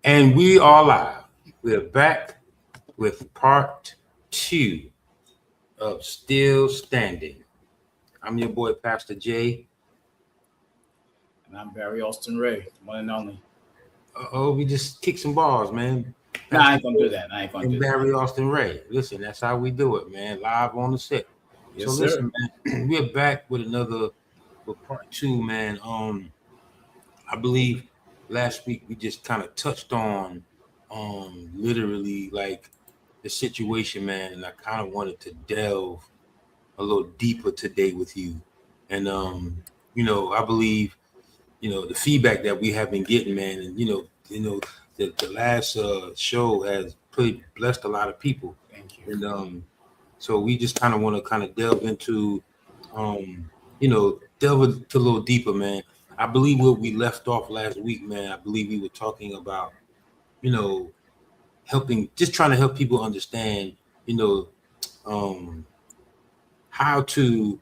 And we are live. We're back with part two of Still Standing. I'm your boy, Pastor Jay. And I'm Barry Austin Ray, one and only. Oh, we just kick some balls, man. No, I Pastor ain't gonna do Jay that. I ain't gonna and do that. Barry Austin Ray. Listen, that's how we do it, man. Live on the set. So Yes, sir. listen, man, we're back with part two, man. I believe last week we just kind of touched on literally like the situation, man, and I kind of wanted to delve a little deeper today with you. And I believe, the feedback that we have been getting, man, and the last show has pretty blessed a lot of people. Thank you. And so we just kind of want to kind of delve into delve a little deeper, man. I believe where we left off last week, man, I believe we were talking about, you know, just trying to help people understand, you know, um, how to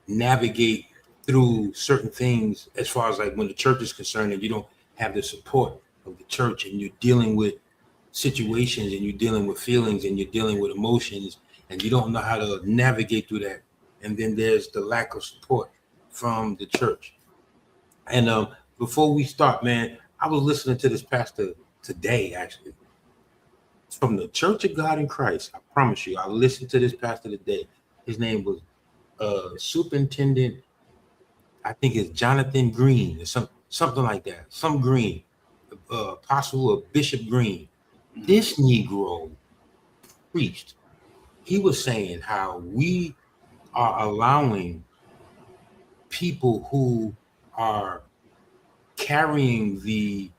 navigate through certain things as far as like when the church is concerned and you don't have the support of the church and you're dealing with situations and you're dealing with feelings and you're dealing with emotions and you don't know how to navigate through that. And then there's the lack of support from the church. And before we start, man, I was listening to this pastor today, actually, from the Church of God in Christ. I promise you, I listened to this pastor today. His name was Superintendent, I think it's Jonathan Green or something like that. Some Green, Apostle or Bishop Green. This Negro preached. He was saying how we are allowing people who are carrying the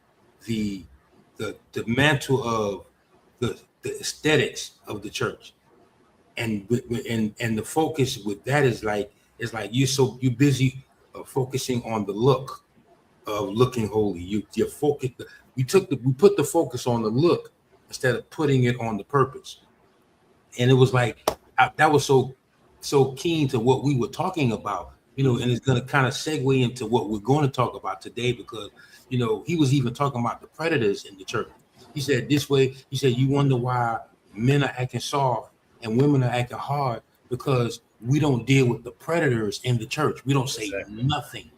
the mantle of the aesthetics of the church, and the focus with that is like you busy focusing on the look of looking holy. You're focused. We put the focus on the look instead of putting it on the purpose. And it was like that was so keen to what we were talking about, and it's going to kind of segue into what we're going to talk about today because he was even talking about the predators in the church. He said this way. He said you wonder why men are acting soft and women are acting hard because we don't deal with the predators in the church. We don't say Exactly. nothing.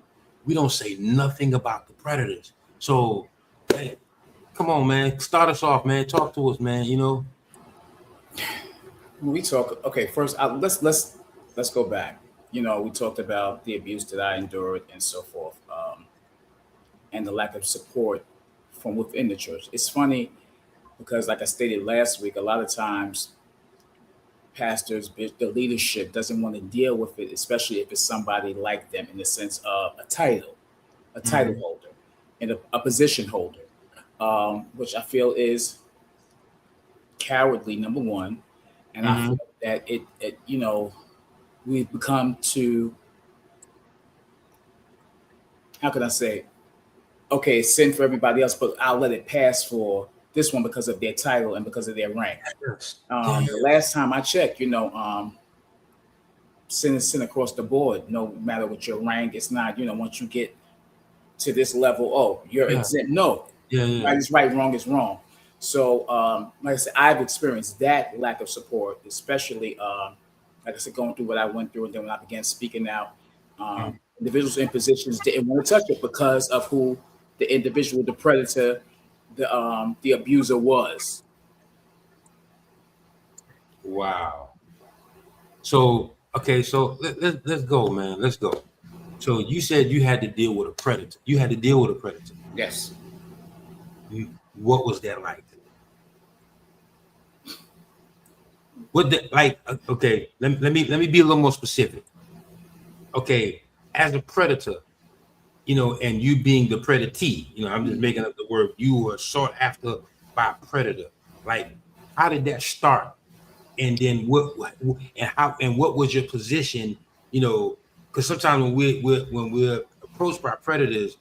We don't say nothing about the predators. So, hey, come on, man, start us off, man. Talk to us, man. When we talk, okay, first let's go back. We talked about the abuse that I endured and so forth, and the lack of support from within the church. It's funny because, like I stated last week, a lot of times pastors, the leadership doesn't want to deal with it, especially if it's somebody like them in the sense of a title Mhm. holder, and a position holder, which I feel is cowardly, number one, and I feel Mhm. that we've become to, how can I say, okay, it's sin for everybody else, but I'll let it pass for this one because of their title and because of their rank. Yes. The Yes. last time I checked, sin is sin across the board, no matter what your rank. It's not, once you get to this level, oh, you're Yeah. exempt. No, Yeah. Yeah. right is right, wrong is wrong. So, like I said, I've experienced that lack of support, especially, like I said, going through what I went through. And then when I began speaking out, Mhm. individuals in positions didn't want to touch it because of who the individual, the predator, the abuser was. Wow. So okay, so let's go, man. Let's go. So you said you had to deal with a predator. You had to deal with a predator. Yes. What was that like? What the like? Okay, let me be a little more specific. Okay, as a predator, and you being the predatee, I'm just Mhm. making up the word. You were sought after by a predator. Like, how did that start? And then what was your position? Because sometimes when we're approached by predators,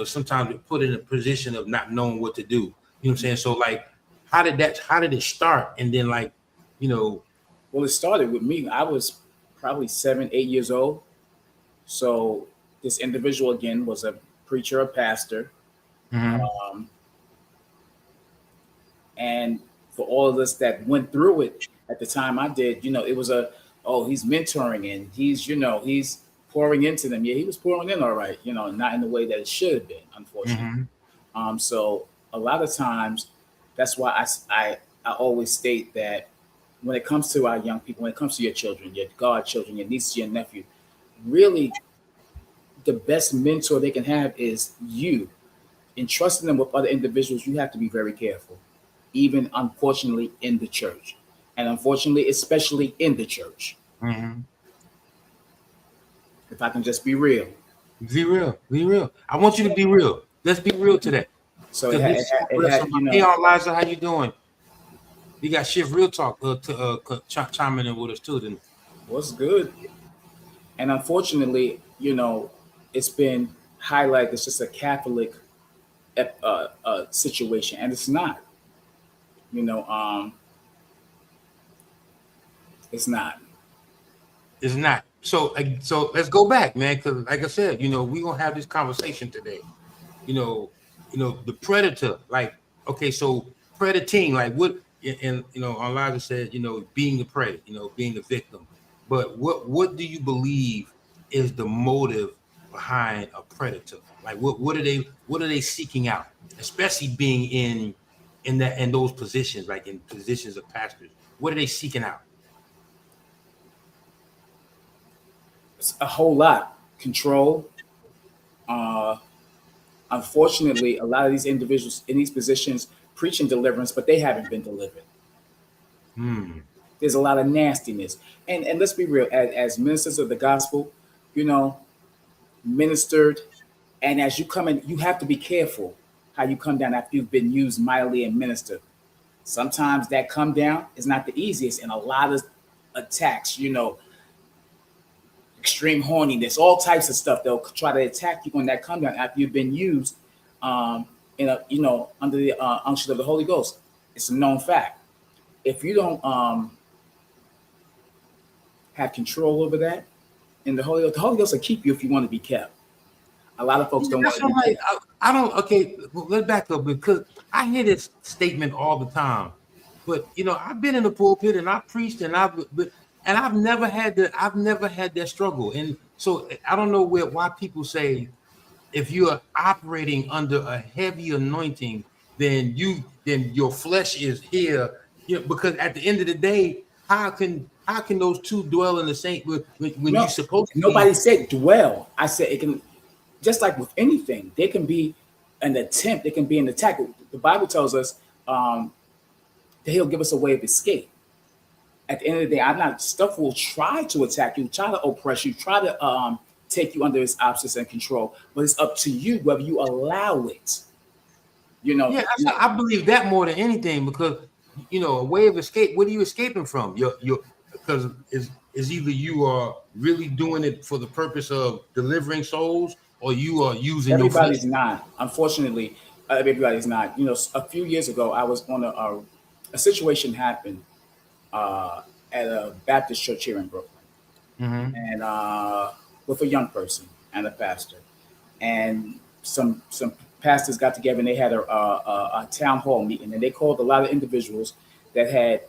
sometimes we're put in a position of not knowing what to do. You know what I'm saying? So like, how did it start? And then like, you know, Well, it started with me. I was probably 7, 8 years old. So this individual again was a preacher, a pastor. mhm, Um, And for all of us that went through it at the time I did, it was he's mentoring and he's pouring into them. Yeah, he was pouring in all right, not in the way that it should have been, unfortunately. Mm-hmm. So a lot of times, that's why I always state that when it comes to our young people, when it comes to your children, your godchildren, your nieces, your nephew, really the best mentor they can have is you. In trusting them with other individuals, you have to be very careful, even unfortunately in the church. And unfortunately, especially in the church. Mm-hmm. If I can just be real. Be real. Be real. I want you to be real. Let's be real today. So Hey, Liza, how you doing? We got Shift Real Talk chiming in with us too. Then what's good? And unfortunately, it's been highlighted as just a Catholic situation, and it's not. It's not. It's not. So let's go back, man. Because like I said, we gonna have this conversation today. The predator. Like, okay, so predating, like what? And Elijah said, being the predator, being the victim. But what do you believe is the motive behind a predator? Like what are they seeking out, especially being in those positions, like in positions of pastors? What are they seeking out? It's a whole lot. Control. Unfortunately, a lot of these individuals in these positions preaching deliverance, but they haven't been delivered. There's a lot of nastiness. And let's be real, as ministers of the gospel, ministered, and as you come in, you have to be careful how you come down after you've been used mightily and ministered. Sometimes that come down is not the easiest, and a lot of attacks, extreme horniness, all types of stuff. They'll try to attack you on that come down after you've been used under the unction of the Holy Ghost. It's a known fact. If you don't have control over that, and the Holy Ghost will keep you if you want to be kept. A lot of folks don't want to be kept. I don't. Okay, let's back up, because I hear this statement all the time. But I've been in the pulpit and I've preached and I've never had that struggle. And so I don't know why people say if you are operating under a heavy anointing, then your flesh is here. Because at the end of the day, how can those two dwell in the same when you're supposed to? Nobody said dwell. I said it can, just like with anything, there can be an attempt, there can be an attack. The Bible tells us that He'll give us a way of escape. At the end of the day, stuff will try to attack you, try to oppress you, try to take you under its obsession and control. But it's up to you whether you allow it. Yeah, I believe that more than anything, because a way of escape. What are you escaping from? Because is either you are really doing it for the purpose of delivering souls, or you are using everybody's not. Unfortunately, everybody's not. A few years ago, I was on a situation happened at a Baptist church here in Brooklyn, and with a young person and a pastor, and some pastors got together and they had a town hall meeting, and they called a lot of individuals that had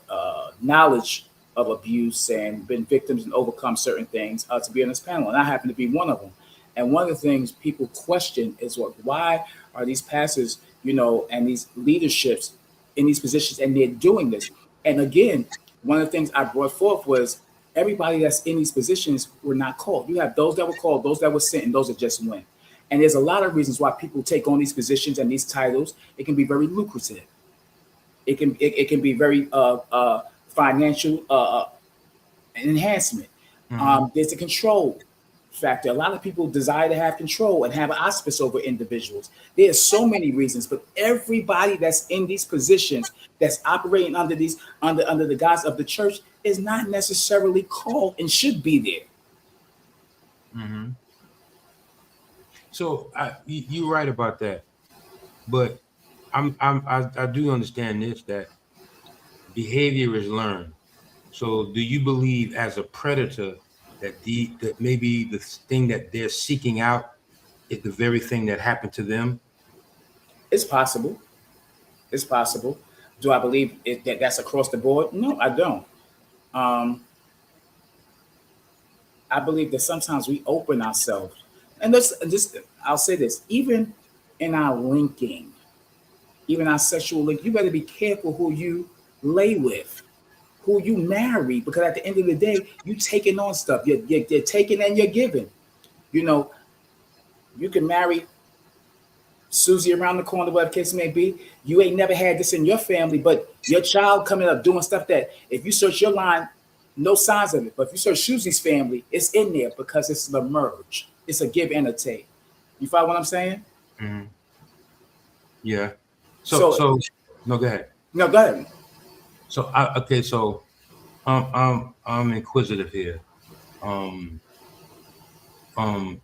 knowledge of abuse and been victims and overcome certain things to be on this panel, and I happen to be one of them. And one of the things people question is why are these pastors, and these leaderships in these positions, and they're doing this. And again, one of the things I brought forth was everybody that's in these positions were not called. You have those that were called, those that were sent, and those that just went. And there's a lot of reasons why people take on these positions and these titles. It can be very lucrative. It can be very financial enhancement. There's a control factor. A lot of people desire to have control and have an auspice over individuals. There's so many reasons, but everybody that's in these positions, that's operating under the guise of the church, is not necessarily called and should be there. So you're right about that, but I do understand this, that behavior is learned. So do you believe as a predator that maybe the thing that they're seeking out is the very thing that happened to them? It's possible. Do I believe that that's across the board? No, I don't. Um, I believe that sometimes we open ourselves, and this I'll say this, even in our linking, even our sexual link, you better be careful who you lay with, who you marry, because at the end of the day, you taking on stuff. You're taking and you're giving. You know, you can marry Susie around the corner, whatever the case may be. You ain't never had this in your family, but your child coming up doing stuff that if you search your line, no signs of it. But if you search Susie's family, it's in there because it's the merge. It's a give and a take. You follow what I'm saying? Mhm. Yeah. So No, go ahead. no, go ahead. Okay, so I'm inquisitive here. Um, um,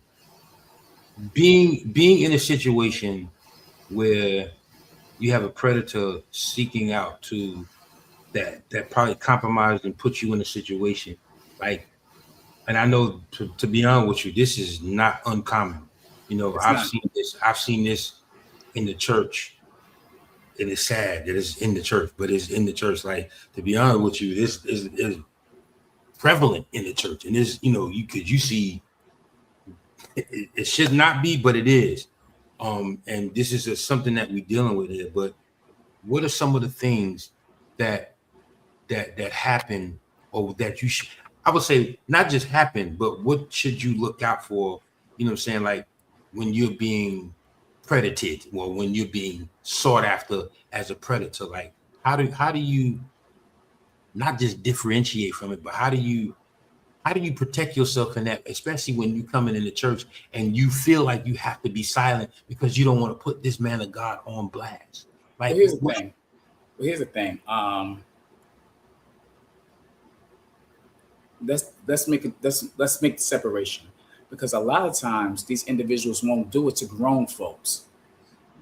being in a situation where you have a predator seeking out to that probably compromised and put you in a situation like, and I know to be honest with you, this is not uncommon. You know, It's I've not. seen this. I've seen this in the church, and it's sad that it's in the church, but it's in the church. Like, to be honest with you, this is prevalent in the church, and this, you know, you see it should not be, but it is. And this is just something that we're dealing with here. But what are some of the things that that happen, or that you should, I would say, not just happen, but what should you look out for? You know what I'm saying? Like when you're being predated, or when you're being sought after as a predator, like how do you not just differentiate from it, but how do you protect yourself in that, especially when you coming in the church and you feel like you have to be silent because you don't want to put this man of God on blast? Well, Like here's the what? thing. Well, here's the thing. Let's make the separation, because a lot of times these individuals won't do it to grown folks.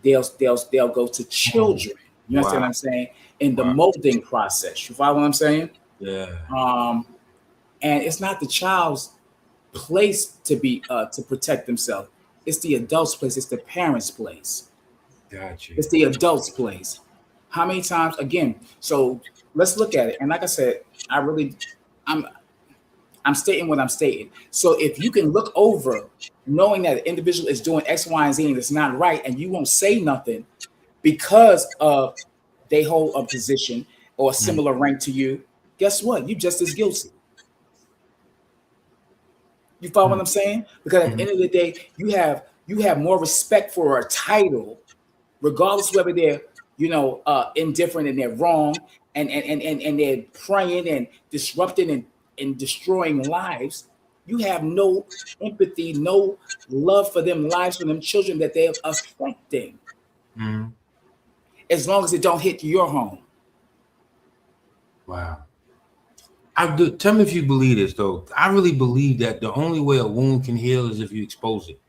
They'll go to Oh, children. You understand what wow, I'm saying? In the wow, molding process. You follow what I'm saying? yeah, Um, and it's not the child's place to protect themselves. It's the adult's place. It's the parents' place. got you. It's the adult's place. How many times again? So let's look at it. And like I said, I'm I'm stating what I'm stating. So if you can look over knowing that the individual is doing X, Y, and Z and it's not right, and you won't say nothing because of they hold a position or a Mm, similar rank to you, guess what? You just as guilty. You follow what mm, I'm saying? Because at the mhm, end of the day, you have more respect for a title, regardless whether they're indifferent and they're wrong and they're praying and disrupting and destroying lives. You have no empathy, no love for them lives, for them children that they're affecting, mhm. as long as it don't hit your home. Wow. Tell me if you believe this though. I really believe that the only way a wound can heal is if you expose it.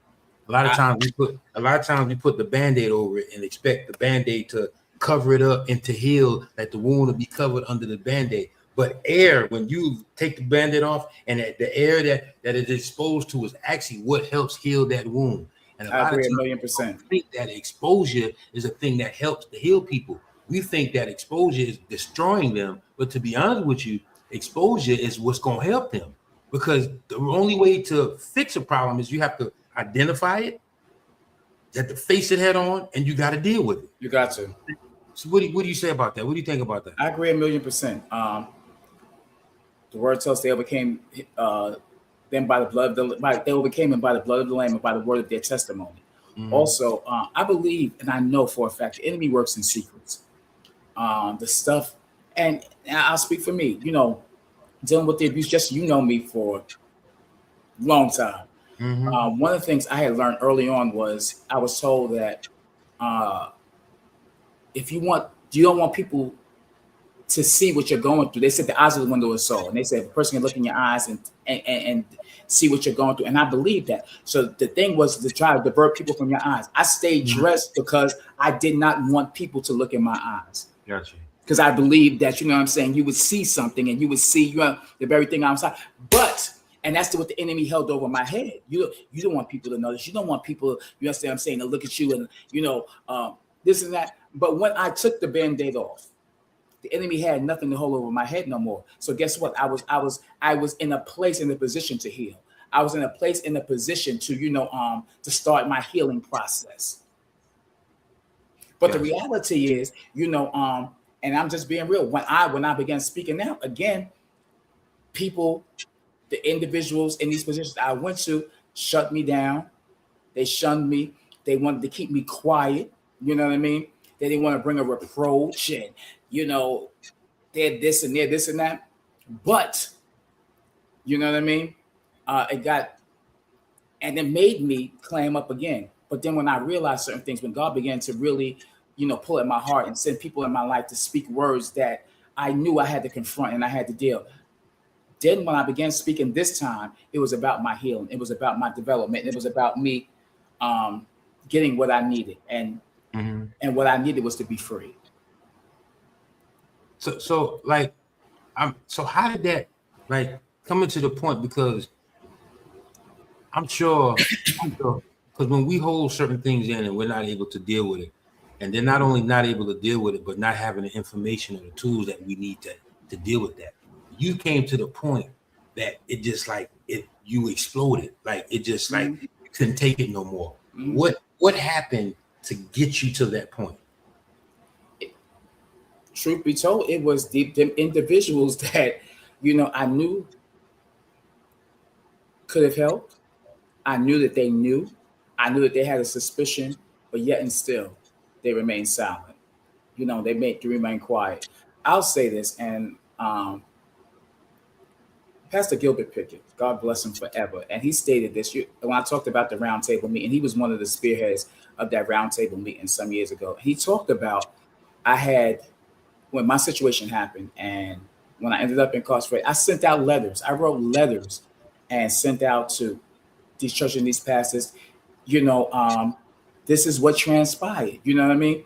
I, A lot of times we put the band-aid over it and expect the band-aid to cover it up and to heal, that the wound will be covered under the band-aid. But air, when you take the band-aid off, and the air that is exposed to is actually what helps heal that wound. And a I lot of agree a times million we don't percent. think that exposure is a thing that helps to heal people. We think that exposure is destroying them. But to be honest with you, exposure is what's going to help them, because the only way to fix a problem is you have to identify it, you have to face it head on, and you got to deal with it. You got to. So what do you say about that? What do you think about that? I agree a million percent. The word tells they overcame them by the blood of they overcame him by the blood of the Lamb and by the word of their testimony. Mm-hmm. Also, I believe and I know for a fact the enemy works in secrets. The stuff, and I'll speak for me. Dealing with the abuse, just me for a long time. Mm-hmm. One of the things I had learned early on was I was told that uh, if you don't want people to see what you're going through. They said the eyes are the window of the soul, and they said the person can look in your eyes and see what you're going through. And I believe that. So the thing was to try to divert people from your eyes. I stayed dressed because I did not want people to look in my eyes. Gotcha. Because I believed that, what I'm saying, you would see something and you would see the very thing outside. But and that's what the enemy held over my head. You don't want people to notice. You don't want people, you understand what I'm saying, to look at you and this and that. But when I took the band-aid off, the enemy had nothing to hold over my head no more. So guess what? I was in a place, in a position to heal. I was in a place, in a position to, to start my healing process. But the Gotcha. reality is, and I'm just being real. When I began speaking out again, people, the individuals in these positions I went to, shut me down. They shunned me. They wanted to keep me quiet. You know what I mean? They didn't want to bring a reproach and, they're this and they're this and that. But, you know what I mean? And it made me clam up again. But then when I realized certain things, when God began to really, pull at my heart and send people in my life to speak words that I knew I had to confront and I had to deal. Then when I began speaking this time, it was about my healing. It was about my development. It was about me getting what I needed. And what I needed was to be free. So like, so how did that like coming to the point? Because I'm sure, because when we hold certain things in and we're not able to deal with it, and they're not only not able to deal with it, but not having the information or the tools that we need to deal with that. You came to the point that it just like you exploded, like it just like you couldn't take it no more. What happened to get you to that point? Truth be told, it was them individuals that, I knew could have helped. I knew that they knew. I knew that they had a suspicion, but yet and still, they remained silent. They made to remain quiet. I'll say this, and Pastor Gilbert Pickett, God bless him forever, and he stated this when I talked about the roundtable meeting. He was one of the spearheads of that roundtable meeting some years ago. He talked about when my situation happened and when I ended up incarcerated, I sent out letters. I wrote letters and sent out to these churches and these pastors, this is what transpired. You know what I mean?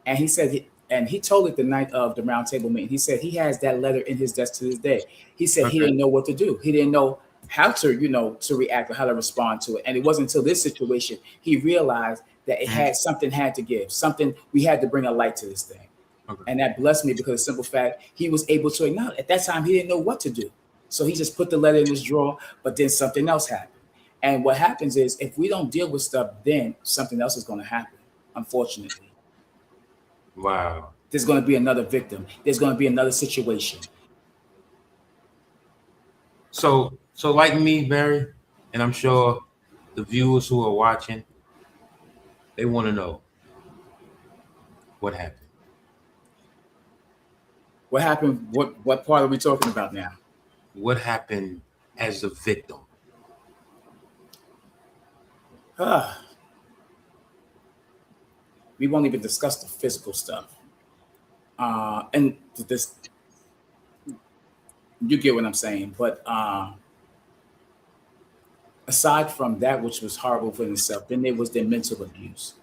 And he said, and he told it the night of the roundtable meeting. He said he has that letter in his desk to this day. He said he didn't know what to do. He didn't know how to, to react or how to respond to it. And it wasn't until this situation he realized that it had something had to give, something we had to bring a light to this thing. And that blessed me because of the simple fact he was able to acknowledge. At that time, he didn't know what to do. So he just put the letter in his drawer, but then something else happened. And what happens is if we don't deal with stuff, then something else is going to happen, unfortunately. Wow. There's going to be another victim. There's going to be another situation. So like me, Barry, and I'm sure the viewers who are watching, they want to know what happened. What happened? What part are we talking about now? What happened as a victim? We won't even discuss the physical stuff. And this, you get what I'm saying. But aside from that, which was horrible for itself, then there was the mental abuse.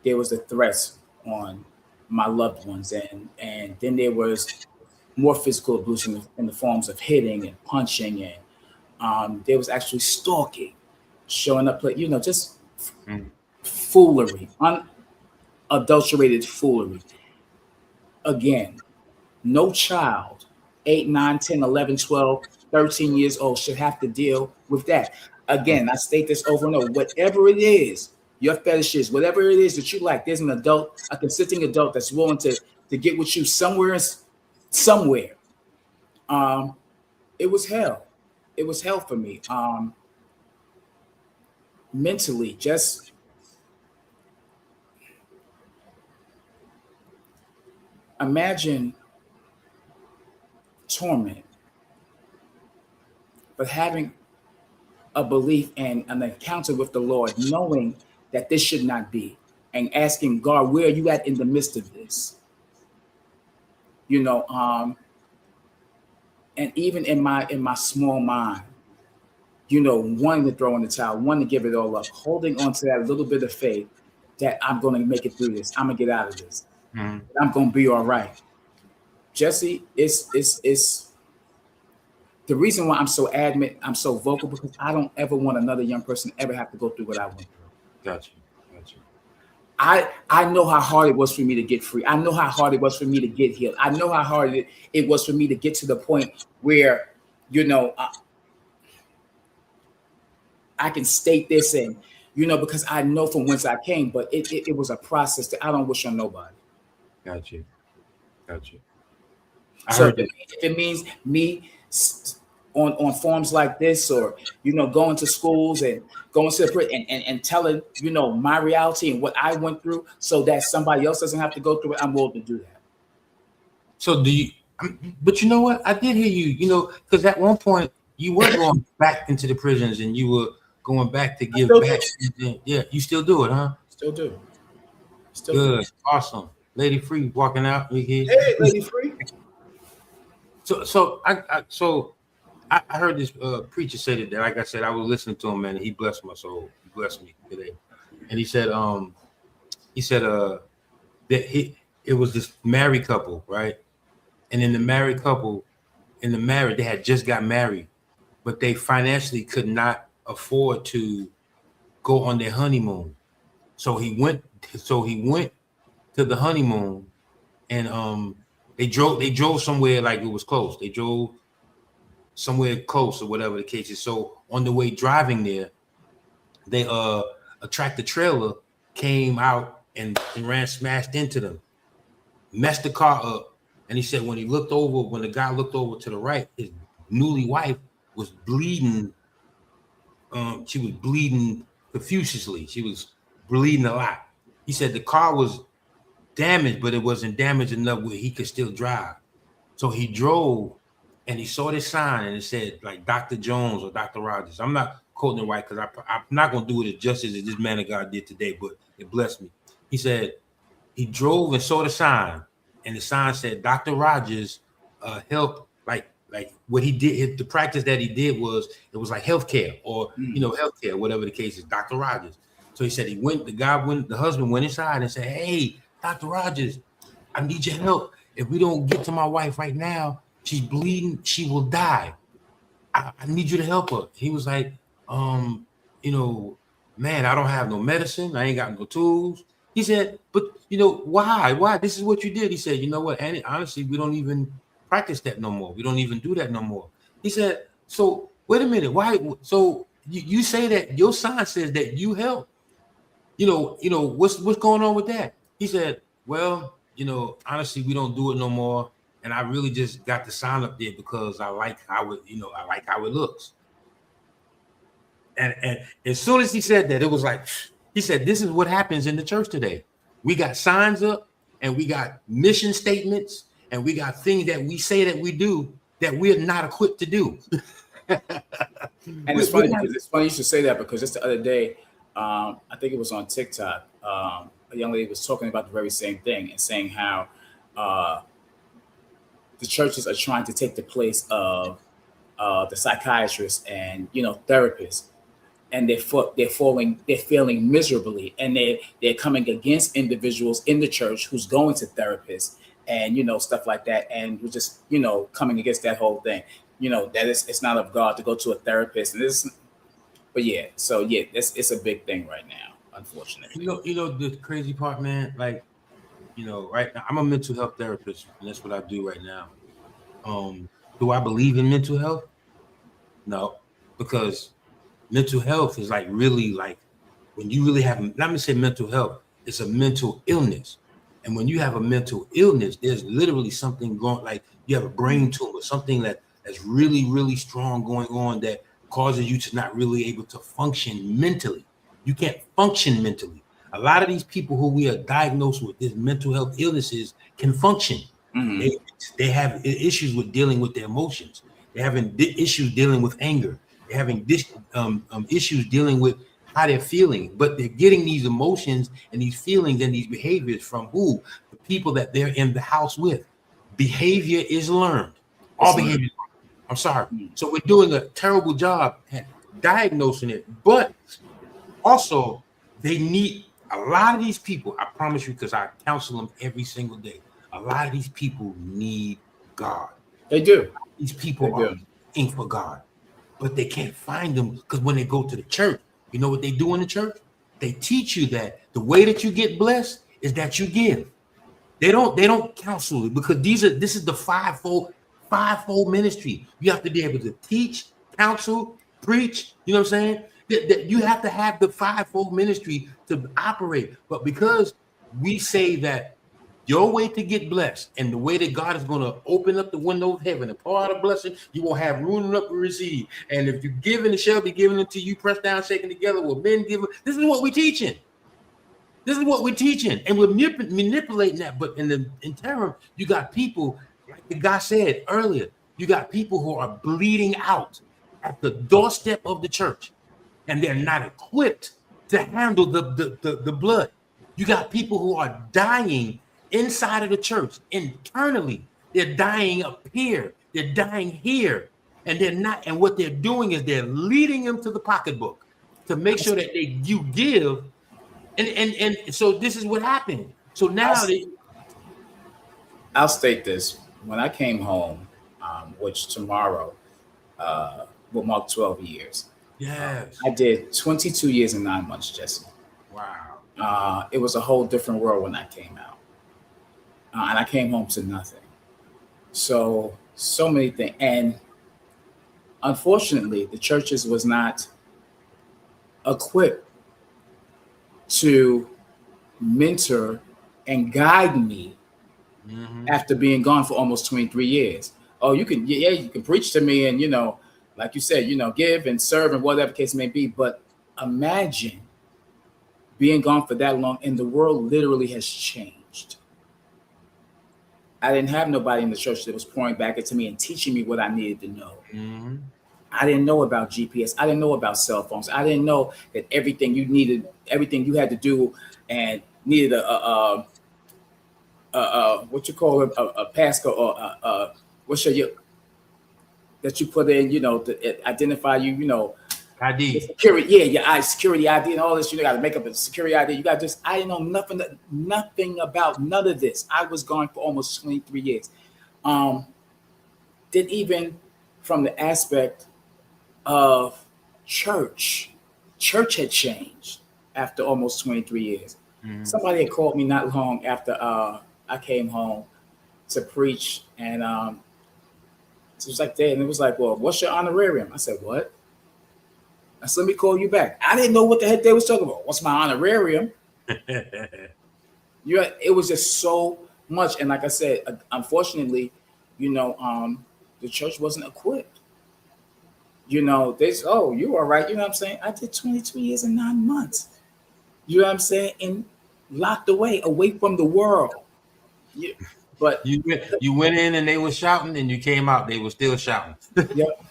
There was the threats on my loved ones, and then there was more physical abuse in the forms of hitting and punching, and there was actually stalking, showing up, just foolery, unadulterated foolery. Again, no child 8, 9, 10, 11, 12, 13 years old should have to deal with that. Again, I state this over and over. Whatever it is, your fetishes, whatever it is that you like, there's an adult, a consenting adult that's willing to get with you somewhere. It was hell. It was hell for me. Mentally, just imagine torment, but having a belief and an encounter with the Lord, knowing that this should not be, and asking God, where are you at in the midst of this? And even in my small mind, wanting to throw in the towel, wanting to give it all up, holding on to that little bit of faith that I'm going to make it through this. I'm going to get out of this. I'm going to be all right. Jesse, it's the reason why I'm so adamant, I'm so vocal, because I don't ever want another young person to ever have to go through what I went through. Gotcha. I know how hard it was for me to get free. I know how hard it was for me to get healed. I know how hard it was for me to get to the point where, you know, I can state this and, you know, because I know from whence I came, but it was a process that I don't wish on nobody. Got you. So if it means me on forums like this, or, you know, going to schools and going to the and telling, you know, my reality and what I went through so that somebody else doesn't have to go through it, I'm willing to do that. So do you, but you know what? I did hear you, you know, because at one point you were going back into the prisons and you were going back to give back. Yeah, you still do it, huh? Still do. Good. Awesome. Lady Free walking out. Hey, Lady Free. So I heard this preacher say that, like I said, I was listening to him, man, and he blessed my soul. He blessed me today. And he said that it was this married couple, right? And in the married couple, they had just got married, but they financially could not afford to go on their honeymoon. So he went to the honeymoon, and they drove somewhere, like it was close. They drove somewhere close or whatever the case is. So on the way driving there, they a tractor trailer came out and smashed into them, messed the car up. And he said when the guy looked over to the right, his newly wife was bleeding. She was bleeding profusely. She was bleeding a lot. He said the car was damaged, but it wasn't damaged enough where he could still drive. So he drove and he saw this sign and it said like Dr. Jones or Dr. Rogers. I'm not quoting it right because I'm not going to do it as justice as this man of God did today, but it blessed me. He said he drove and saw the sign, and the sign said Dr. Rogers helped, like what he did, the practice that he did was, it was like healthcare or, you know, healthcare, whatever the case is, Dr. Rogers. So he said the husband went inside and said, hey, Dr. Rogers, I need your help. If we don't get to my wife right now, she's bleeding, she will die. I need you to help her. He was like, you know, man, I don't have no medicine. I ain't got no tools. He said, but you know, why? This is what you did. He said, you know what, Annie, honestly, we don't even practice that no more. We don't even do that no more. He said, so wait a minute, why? So you say that your sign says that you help. You know, what's going on with that? He said, well, you know, honestly, we don't do it no more. And I really just got the sign up there because I like how it looks. And as soon as he said that, it was like, he said, this is what happens in the church today. We got signs up and we got mission statements and we got things that we say that we do that we're not equipped to do. And it's funny because it's funny you should say that, because just the other day, I think it was on TikTok, a young lady was talking about the very same thing and saying how the churches are trying to take the place of the psychiatrists and, you know, therapists, and they're failing miserably, and they're coming against individuals in the church who's going to therapists and, you know, stuff like that, and we're just, you know, coming against that whole thing, you know, that it's not of God to go to a therapist, and this. But yeah, so yeah, it's a big thing right now, unfortunately. You know the crazy part, man. Like, you know, right now I'm a mental health therapist, and that's what I do right now. Do I believe in mental health? No, because mental health is like really like when you really have. Let me say mental health. It's a mental illness, and when you have a mental illness, there's literally something going. Like you have a brain tumor, something that's really really strong going on that causes you to not really able to function mentally. You can't function mentally. A lot of these people who we are diagnosed with these mental health illnesses can function. Mm-hmm. They have issues with dealing with their emotions. They're having issues dealing with anger. They're having issues dealing with how they're feeling. But they're getting these emotions and these feelings and these behaviors from who? The people that they're in the house with. Behavior is learned. All behavior. I'm sorry. So we're doing a terrible job at diagnosing it, but also they need a lot of these people. I promise you, because I counsel them every single day. A lot of these people need God. They do. These people are looking for God, but they can't find them because when they go to the church, you know what they do in the church? they teach you that the way that you get blessed is that you give. They don't counsel it, because this is the fivefold ministry. You have to be able to teach, counsel, preach. You know what I'm saying? That you have to have the fivefold ministry to operate. But because we say that your way to get blessed and the way that God is going to open up the window of heaven and pour out a blessing, you won't have room enough to receive. And if you give, and it shall be given unto you, pressed down, shaken together, with men given. This is what we're teaching. This is what we're teaching, and we're manipulating that. But in the interim, you got people, like the guy said earlier, you got people who are bleeding out at the doorstep of the church, and they're not equipped to handle the blood. You got people who are dying inside of the church internally. They're dying up here. They're dying here, and they're not. And what they're doing is they're leading them to the pocketbook to make sure that you give. And so this is what happened. So now I'll state this. When I came home, which tomorrow will mark 12 years. Yes. I did 22 years and 9 months, Jesse. Wow. It was a whole different world when I came out. And I came home to nothing. So many things. And unfortunately, the churches was not equipped to mentor and guide me after being gone for almost 23 years. Oh, you can preach to me, and like you said, give and serve and whatever case may be. But imagine being gone for that long, and the world literally has changed. I didn't have nobody in the church that was pouring back into me and teaching me what I needed to know. Mm-hmm. I didn't know about GPS. I didn't know about cell phones. I didn't know that everything you had to do and needed a what you call it, a passcode, or what's your that you put in, to identify you, ID. Security, your security ID and all this. You got to make up a security ID. You got this. I didn't know nothing about none of this. I was gone for almost 23 years. Did even from the aspect of church had changed after almost 23 years. Mm-hmm. Somebody had called me not long after I came home to preach, and it was like that, and it was like, well, what's your honorarium? I said, what? I said, let me call you back. I didn't know what the heck they was talking about. What's my honorarium? It was just so much. And like I said, unfortunately, the church wasn't equipped. They say, oh, you all right. You know what I'm saying? I did 22 years and 9 months. You know what I'm saying? And locked away from the world. Yeah. But you went in and they were shouting, and you came out, they were still shouting. Yep.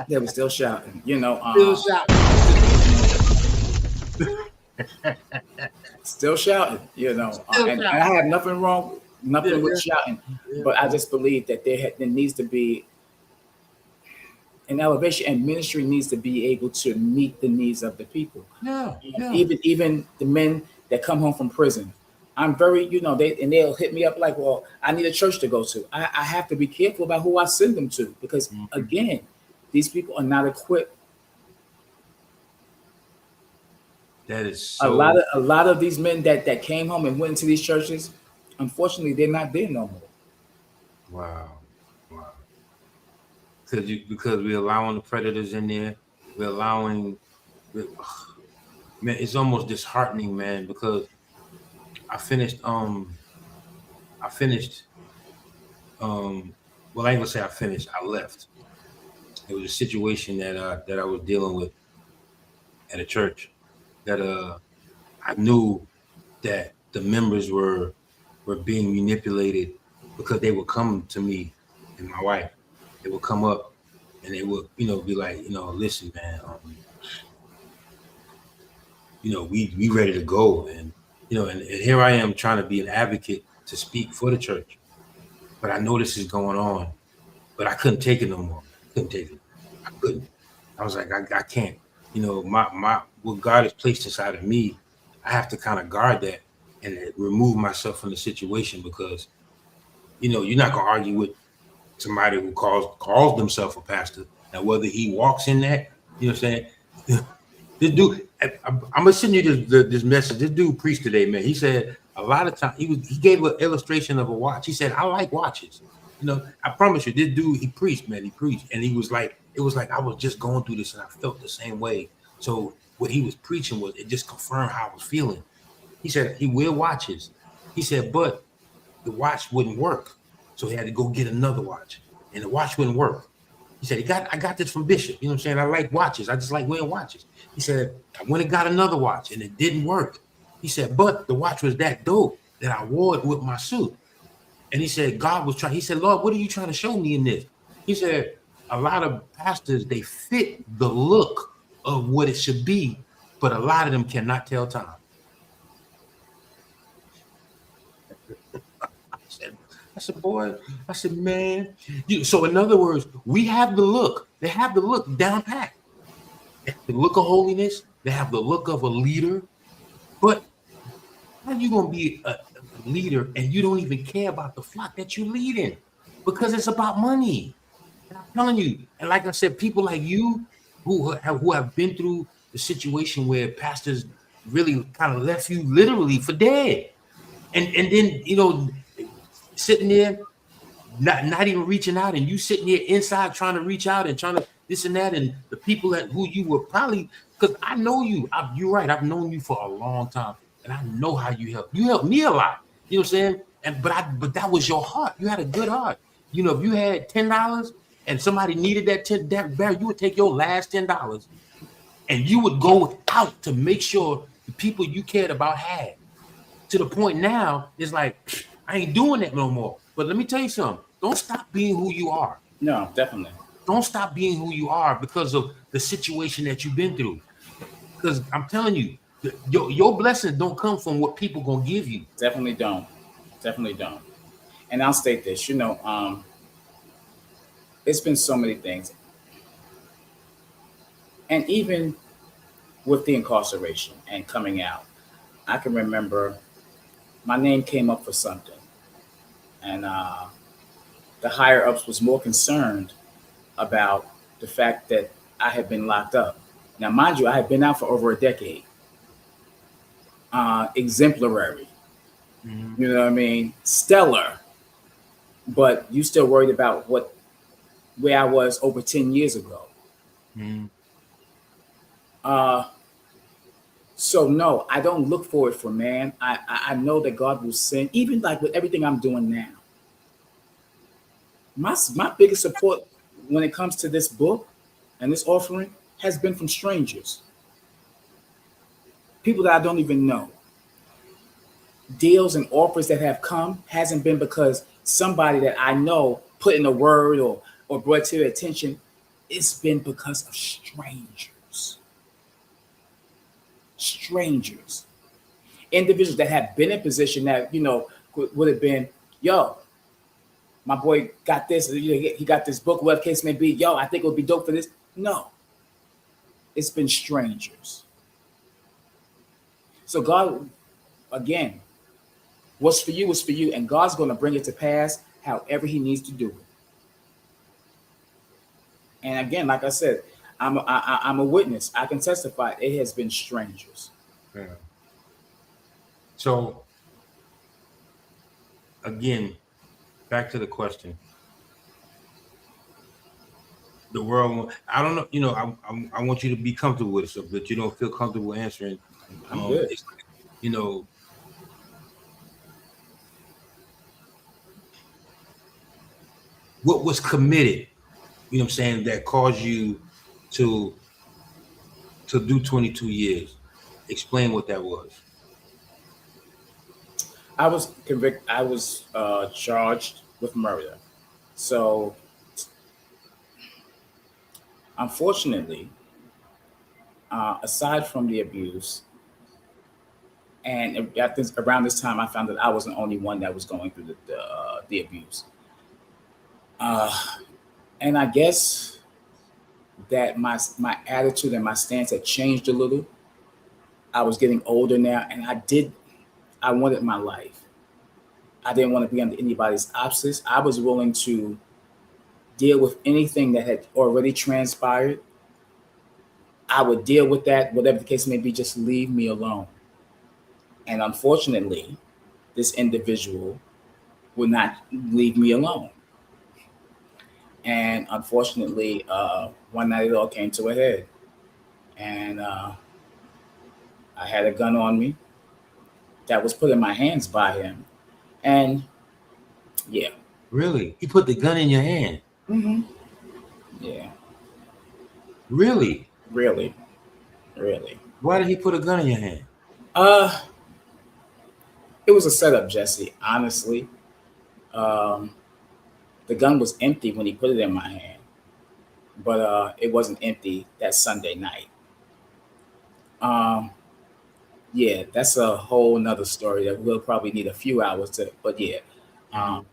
They were still shouting. Still shouting. Still shouting. And I have nothing wrong, with shouting, but I just believe that there needs to be an elevation, and ministry needs to be able to meet the needs of the people. Yeah. Even the men that come home from prison. I'm very, they'll hit me up like, well, I need a church to go to. I have to be careful about who I send them to, because again, these people are not equipped. That is so... a lot of these men that came home and went into these churches, unfortunately, they're not there no more. Wow. Because we're allowing the predators in there. We're allowing, man, it's almost disheartening, man, because I finished, well, I ain't gonna say I finished, I left. It was a situation that I was dealing with at a church that I knew that the members were being manipulated, because they would come to me and my wife. They would come up and they would, be like, listen, man, we ready to go. And, and here I am trying to be an advocate to speak for the church. But I know this is going on, but I couldn't take it no more. I couldn't. I was like, I can't, my what God has placed inside of me, I have to kind of guard that and remove myself from the situation, because, you're not going to argue with somebody who calls themselves a pastor. Now, whether he walks in that, you know what I'm saying? This dude, I'm gonna send you this message. This dude preached today, man. He said a lot of time he gave an illustration of a watch. He said, I like watches. You know, I promise you, this dude, he preached, man. He preached, and he was like, it was like I was just going through this, and I felt the same way. So what he was preaching was it just confirmed how I was feeling. He said he wear watches. He said, but the watch wouldn't work, so he had to go get another watch, and the watch wouldn't work. He said, I got this from Bishop. You know what I'm saying? I like watches. I just like wearing watches. He said, I went and got another watch and it didn't work. He said, but the watch was that dope that I wore it with my suit. And he said, God was trying. He said, Lord, what are you trying to show me in this? He said, a lot of pastors, they fit the look of what it should be, but a lot of them cannot tell time. I said, boy, I said, man. So in other words, we have the look. They have the look down pat. They have the look of holiness. They have the look of a leader. But how are you going to be a leader and you don't even care about the flock that you're leading? Because it's about money. And I'm telling you, and like I said, people like you who have been through the situation where pastors really kind of left you literally for dead. And then, you know, sitting there, not even reaching out, and you sitting there inside trying to reach out and trying to this and that, and the people that who you were probably, because I know you, you're right, I've known you for a long time, and I know how you help. You helped me a lot, you know what I'm saying? And but that was your heart. You had a good heart. You know, if you had $10 and somebody needed that bear, you would take your last $10 and you would go out to make sure the people you cared about had. To the point now, it's like, I ain't doing that no more. But let me tell you something. Don't stop being who you are. No, definitely. Don't stop being who you are because of the situation that you've been through. Because I'm telling you, your blessings don't come from what people gonna give you. Definitely don't. Definitely don't. And I'll state this, you know, it's been so many things. And even with the incarceration and coming out, I can remember my name came up for something. And the higher ups was more concerned about the fact that I had been locked up. Now, mind you, I had been out for over a decade. Exemplary, you know what I mean? Stellar. But you still worried about where I was over 10 years ago. So no, I don't look for it for man. I know that God will send, even like with everything I'm doing now. My biggest support when it comes to this book and this offering has been from strangers, people that I don't even know. Deals and offers that have come hasn't been because somebody that I know put in a word or brought to your attention. It's been because of strangers. Strangers. Individuals that have been in position that, you know, would have been, yo, my boy got this, he got this book, whatever case may be. Yo, I think it would be dope for this. No, it's been strangers. So God, again, what's for you is for you, and God's going to bring it to pass however he needs to do it. And again, like I said, I'm a witness. I can testify. It has been strangers. Yeah. So, again, back to the question. The world, I don't know, you know, I want you to be comfortable with it, but you don't feel comfortable answering. I'm good. You know, what was committed, you know what I'm saying, that caused you to do 22 years? Explain what that was. I was convicted. I was charged with murder. So, unfortunately, aside from the abuse, and around this time, I found that I wasn't the only one that was going through the abuse. And I guess that my attitude and my stance had changed a little. I was getting older now, and I wanted my life. I didn't want to be under anybody's auspices. I was willing to deal with anything that had already transpired. I would deal with that, whatever the case may be, just leave me alone. And unfortunately, this individual would not leave me alone. And unfortunately, one night it all came to a head. And I had a gun on me that was put in my hands by him. And yeah. Really? He put the gun in your hand? Mm-hmm. Yeah. Really? Really. Really. Why did he put a gun in your hand? Uh, it was a setup, Jesse. Honestly, um, the gun was empty when he put it in my hand, but it wasn't empty that Sunday night. Um, yeah, that's a whole nother story that we'll probably need a few hours to. But yeah, Mhm. um,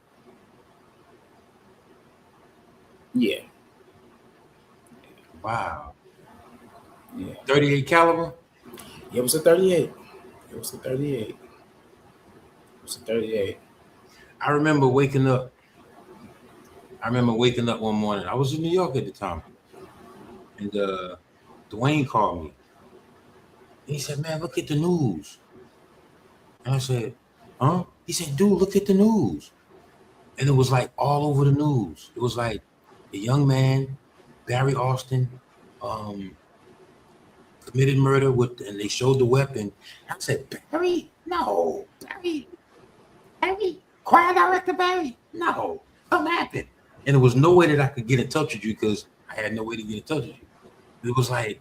yeah, Wow. yeah. 38 caliber? It was a 38. It was a 38. It was a 38. I remember waking up. One morning. I was in New York at the time. And Dwayne called me. He said, man, look at the news. And I said, huh? He said, dude, look at the news. And it was like all over the news. It was like a young man, Barry Austin, um, committed murder and they showed the weapon. I said, Barry? No. Barry? Choir director Barry? No. Something happened. And there was no way that I could get in touch with you because I had no way to get in touch with you. It was like,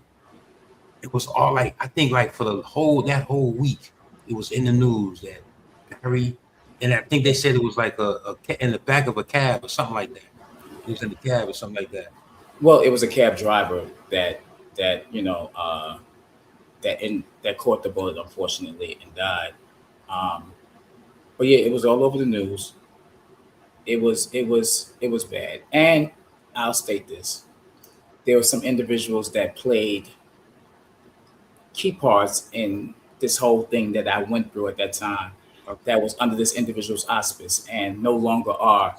it was all like, I think like for that whole week, it was in the news that Barry, and I think they said it was like in the back of a cab or something like that. It was in the cab or something like that. Well, it was a cab driver that that caught the bullet, unfortunately, and died. Um, but yeah, it was all over the news. It was bad. And I'll state this: there were some individuals that played key parts in this whole thing that I went through at that time. Okay. That was under this individual's auspice and no longer are,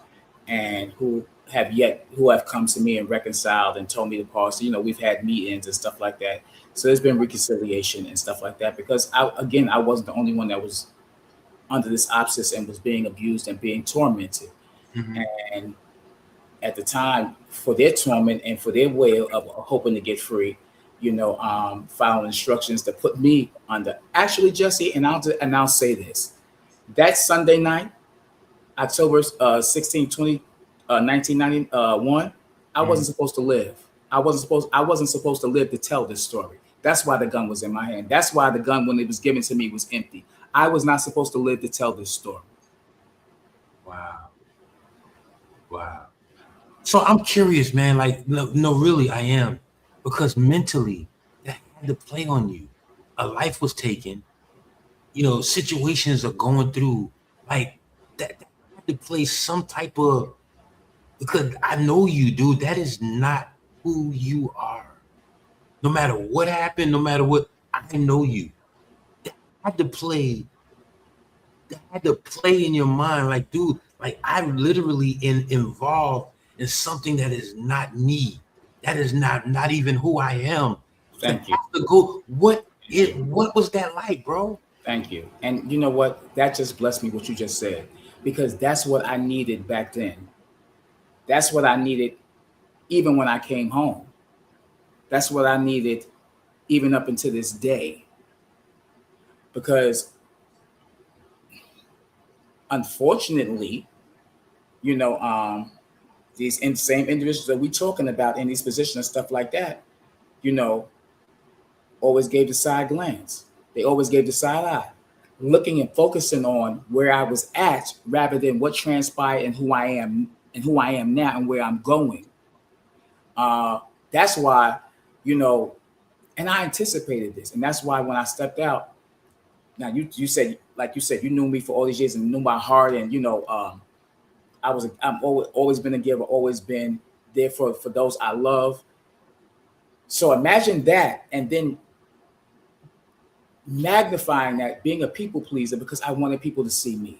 and who have come to me and reconciled and told me to pause. We've had meetings and stuff like that. So there's been reconciliation and stuff like that because I wasn't the only one that was under this auspice and was being abused and being tormented. Mhm. And at the time, for their torment and for their way of hoping to get free, following instructions to put me under. Actually, Jesse, and I'll say this: that Sunday night, October 16, 1991, I Mhm. wasn't supposed to live. I wasn't supposed to live to tell this story. That's why the gun was in my hand. That's why the gun, when it was given to me, was empty. I was not supposed to live to tell this story. Wow. Wow. So I'm curious, man. Like, no, really, I am. Because mentally, that had to play on you. A life was taken, situations are going through. Like, that had to play some type of, because I know you, dude. That is not who you are. No matter what happened, no matter what, I know you. That had to play, that had to play in your mind. Like, dude, like I'm literally involved in something that is not me. That is not even who I am. To Thank you. have to go, Thank you. what was that like, bro? Thank you. And you know what? That just blessed me what you just said because that's what I needed back then. That's what I needed even when I came home. That's what I needed even up until this day. Because unfortunately, you know, um, same individuals that we talking about in these positions and stuff like that, you know, always gave the side glance. They always gave the side eye, looking and focusing on where I was at rather than what transpired and who I am now and where I'm going. Uh, that's why, you know, and I anticipated this, and that's why when I stepped out. Now you said, like you said, you knew me for all these years and knew my heart, and I'm always been a giver, always been there for those I love. So imagine that, and then magnifying that, being a people pleaser because I wanted people to see me,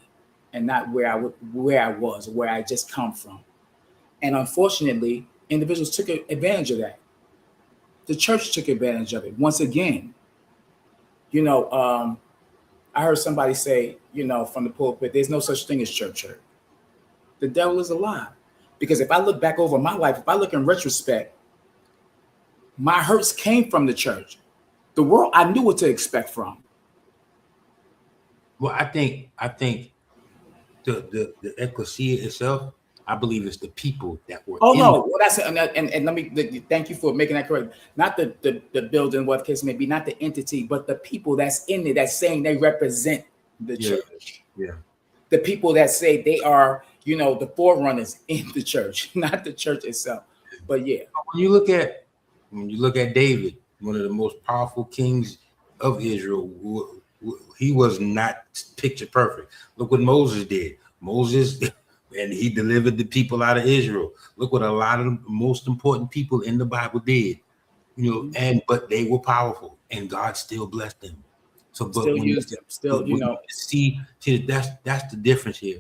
and not where I was, where I just come from. And unfortunately, individuals took advantage of that. The church took advantage of it. Once again, you know, I heard somebody say, you know, from the pulpit, there's no such thing as church hurt. The devil is a lie. Because if I look back over my life, if I look in retrospect, my hurts came from the church. The world, I knew what to expect from. Well, I think the ecclesia itself, I believe it's the people that were. Oh no, well, that's and let me thank you for making that correct. Not the building, what case may be, not the entity, but the people that's in it that's saying they represent the church. Yeah. The people that say they are, you know, the forerunners in the church, not the church itself. But yeah, when you look at David, one of the most powerful kings of Israel, he was not picture perfect. Look what Moses did. Moses, and he delivered the people out of Israel. Look what a lot of the most important people in the Bible did. You know, but they were powerful, and God still blessed them. So, but still used them. Still, you know, see, that's the difference here.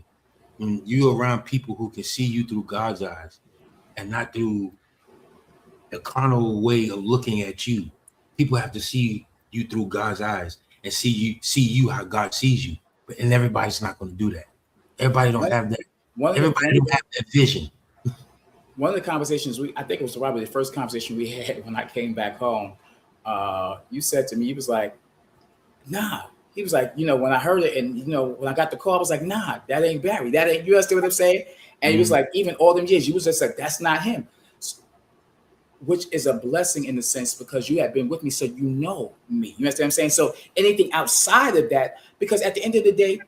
When you're around people who can see you through God's eyes, and not through a carnal way of looking at you. People have to see you through God's eyes and see you how God sees you. And everybody's not going to do that. Everybody don't have that. Everybody don't have that vision. One of the conversations I think it was probably the first conversation we had when I came back home. You said to me, he was like, nah. He was like, you know, when I heard it, and you know, when I got the call, I was like, nah, that ain't Barry. That ain't, you understand what I'm saying? And he was like, even all them years, you was just like, that's not him. Which is a blessing in the sense because you have been with me, so you know me. You understand what I'm saying? So anything outside of that, because at the end of the day,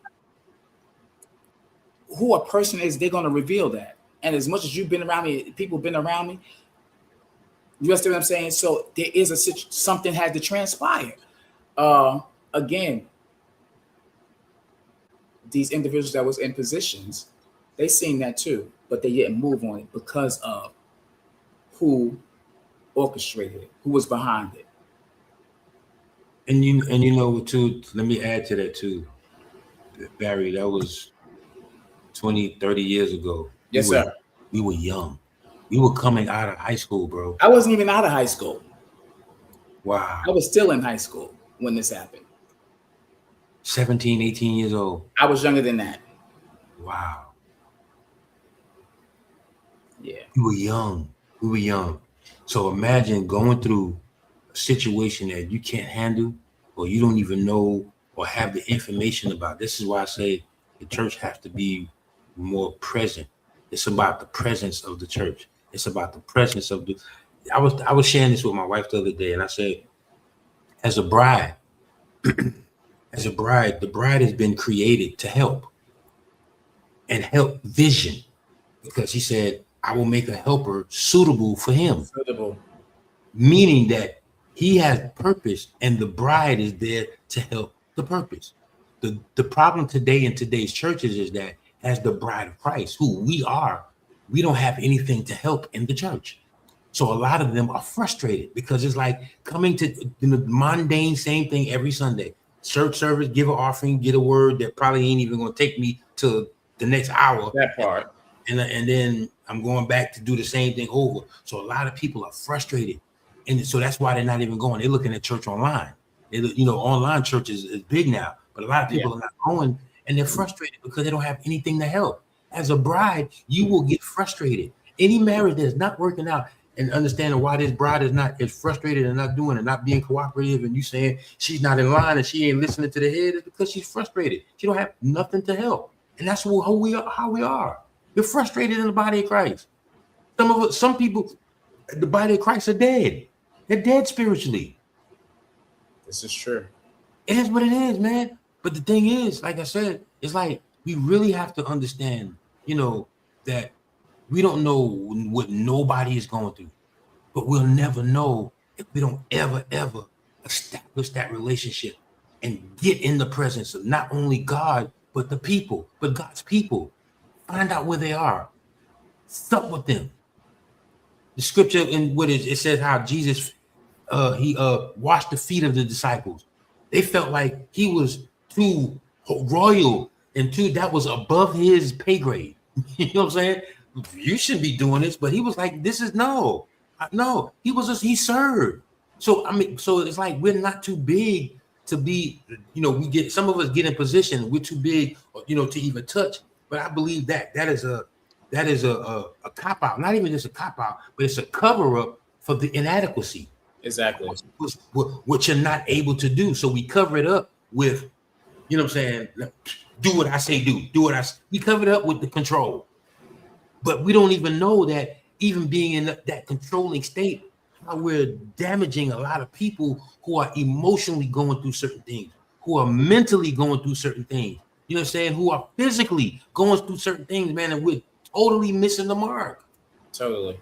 who a person is, they're going to reveal that. And as much as you've been around me, people have been around me. You understand what I'm saying? So there is something had to transpire. Again, these individuals that was in positions, they seen that too, but they didn't move on it because of who orchestrated it, who was behind it. And you know too, let me add to that too, Barry, that was 20, 30 years ago. Yes, sir. We were young. We were coming out of high school, bro. I wasn't even out of high school. Wow. I was still in high school when this happened. 17, 18 years old. I was younger than that. Wow. Yeah. We were young. So imagine going through a situation that you can't handle or you don't even know or have the information about. This is why I say the church has to be more present. It's about the presence of the church. It's about the presence of the. I was sharing this with my wife the other day, and I said, as a bride, the bride has been created to help and help vision, because he said, I will make a helper suitable for him. Suitable. Meaning that he has purpose and the bride is there to help the purpose. The problem today in today's churches is that as the bride of Christ, who we are, we don't have anything to help in the church. So a lot of them are frustrated because it's like coming to the mundane same thing every Sunday. Church service, give an offering, get a word that probably ain't even going to take me to the next hour. That part. And then I'm going back to do the same thing over. So a lot of people are frustrated. And so that's why they're not even going. They're looking at church online. Online church is big now, but a lot of people are not going and they're frustrated because they don't have anything to help. As a bride, you will get frustrated. Any marriage that is not working out and understanding why this bride is frustrated and not doing and not being cooperative, and you saying she's not in line and she ain't listening to the head, is because she's frustrated. She don't have nothing to help. And that's how we are. You're frustrated in the body of Christ. Some people, the body of Christ are dead. They're dead spiritually. This is true. It is what it is, man. But the thing is, like I said, it's like we really have to understand, that we don't know what nobody is going through, but we'll never know if we don't ever establish that relationship and get in the presence of not only God, but the people, but God's people. Find out where they are. Sup with them. The scripture in what it says how Jesus he washed the feet of the disciples. They felt like he was too royal and that was above his pay grade. You know what I'm saying? You shouldn't be doing this, but he was like, No, he served. So I mean, so it's like we're not too big to be, we get, some of us get in position, we're too big, to even touch. But I believe that is a cop out, not even just a cop out, but it's a cover up for the inadequacy. Exactly. What you're not able to do. So we cover it up with, what I'm saying, do what I say, do what we cover it up with the control. But we don't even know that even being in that controlling state, how we're damaging a lot of people who are emotionally going through certain things, who are mentally going through certain things, you know what I'm saying, who are physically going through certain things, man, and we're totally missing the mark. Totally.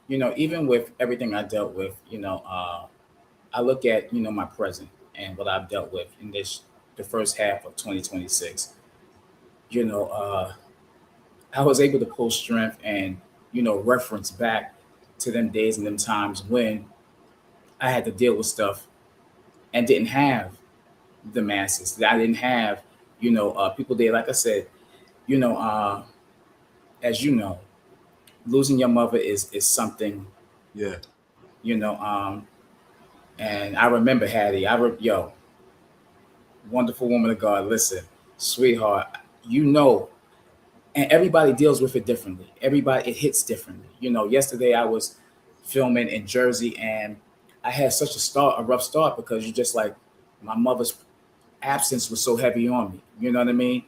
Even with everything I dealt with, I look at, my present and what I've dealt with in the first half of 2026. I was able to pull strength and, reference back to them days and them times when I had to deal with stuff and didn't have the masses. That I didn't have, people there. Like I said, as you know, losing your mother is something. Yeah. And I remember Hattie. Wonderful woman of God. Listen, sweetheart, and everybody deals with it differently. Everybody, it hits differently. Yesterday I was filming in Jersey and I had such a rough start because you just like, my mother's absence was so heavy on me. You know what I mean?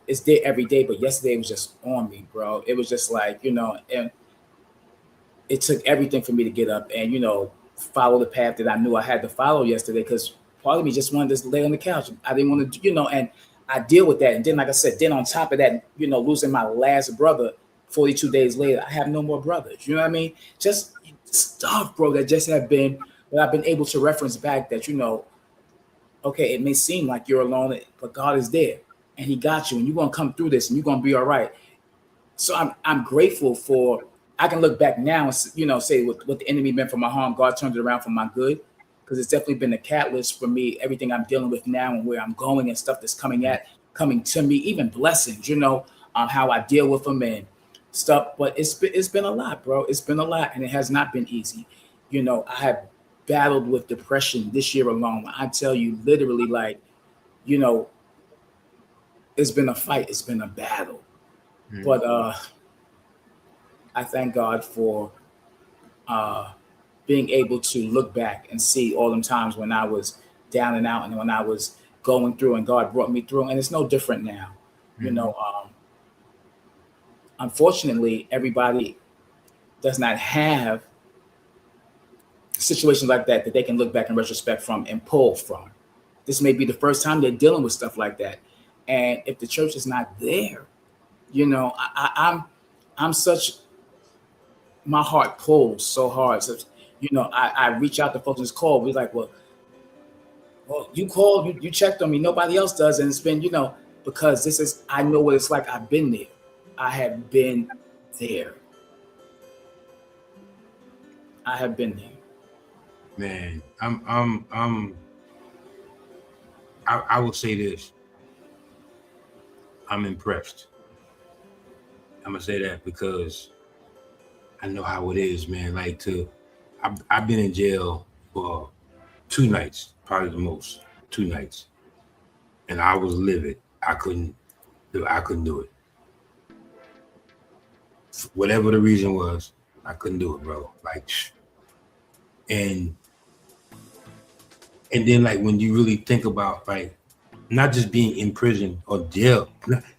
It's there every day, but yesterday was just on me, bro. It was just like, and it took everything for me to get up and, follow the path that I knew I had to follow yesterday, because part of me just wanted to lay on the couch. I didn't want to, and I deal with that. And then, like I said, then on top of that, losing my last brother 42 days later, I have no more brothers. You know what I mean? Just stuff, bro, that just have been, that I've been able to reference back that, okay, it may seem like you're alone, but God is there and he got you and you're going to come through this and you're going to be all right. So I'm grateful for, I can look back now and, say what the enemy meant for my harm, God turned it around for my good, because it's definitely been a catalyst for me, everything I'm dealing with now and where I'm going and stuff that's coming to me, even blessings, how I deal with them and stuff. But it's been a lot, bro. It's been a lot and it has not been easy. I have battled with depression this year alone. I tell you, literally, like, it's been a fight. It's been a battle. Mm-hmm. But I thank God for being able to look back and see all them times when I was down and out and when I was going through and God brought me through. And it's no different now. Mm-hmm. Unfortunately, everybody does not have situations like that they can look back in retrospect from and pull from. This may be the first time they're dealing with stuff like that. And if the church is not there, I'm such, my heart pulls so hard. So, I reach out to folks and call. We're like, well, you called, you checked on me. Nobody else does. And it's been, because I know what it's like. I've been there. I have been there. I have been there. Man, I will say this. I'm impressed. I'm gonna say that because I know how it is, man. Like I've been in jail for 2 nights, probably the most, 2 nights. And I was livid. I couldn't do it. Whatever the reason was, I couldn't do it, bro. Like, and then like when you really think about like not just being in prison or jail,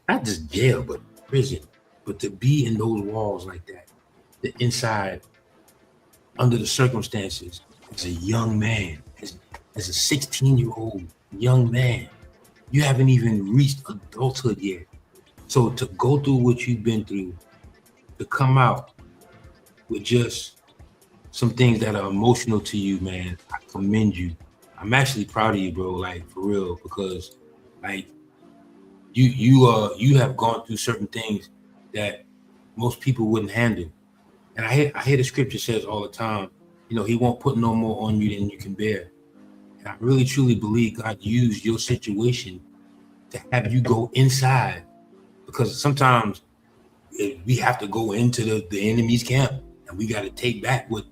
not just jail, but prison, but to be in those walls like that, the inside, under the circumstances, as a young man, as a 16-year-old young man, you haven't even reached adulthood yet. So to go through what you've been through, to come out with just some things that are emotional to you, man, I commend you. I'm actually proud of you, bro, like for real, because like you have gone through certain things that most people wouldn't handle. And I hear the scripture says all the time, he won't put no more on you than you can bear. And I really truly believe God used your situation to have you go inside, because sometimes we have to go into the enemy's camp and we got to take back what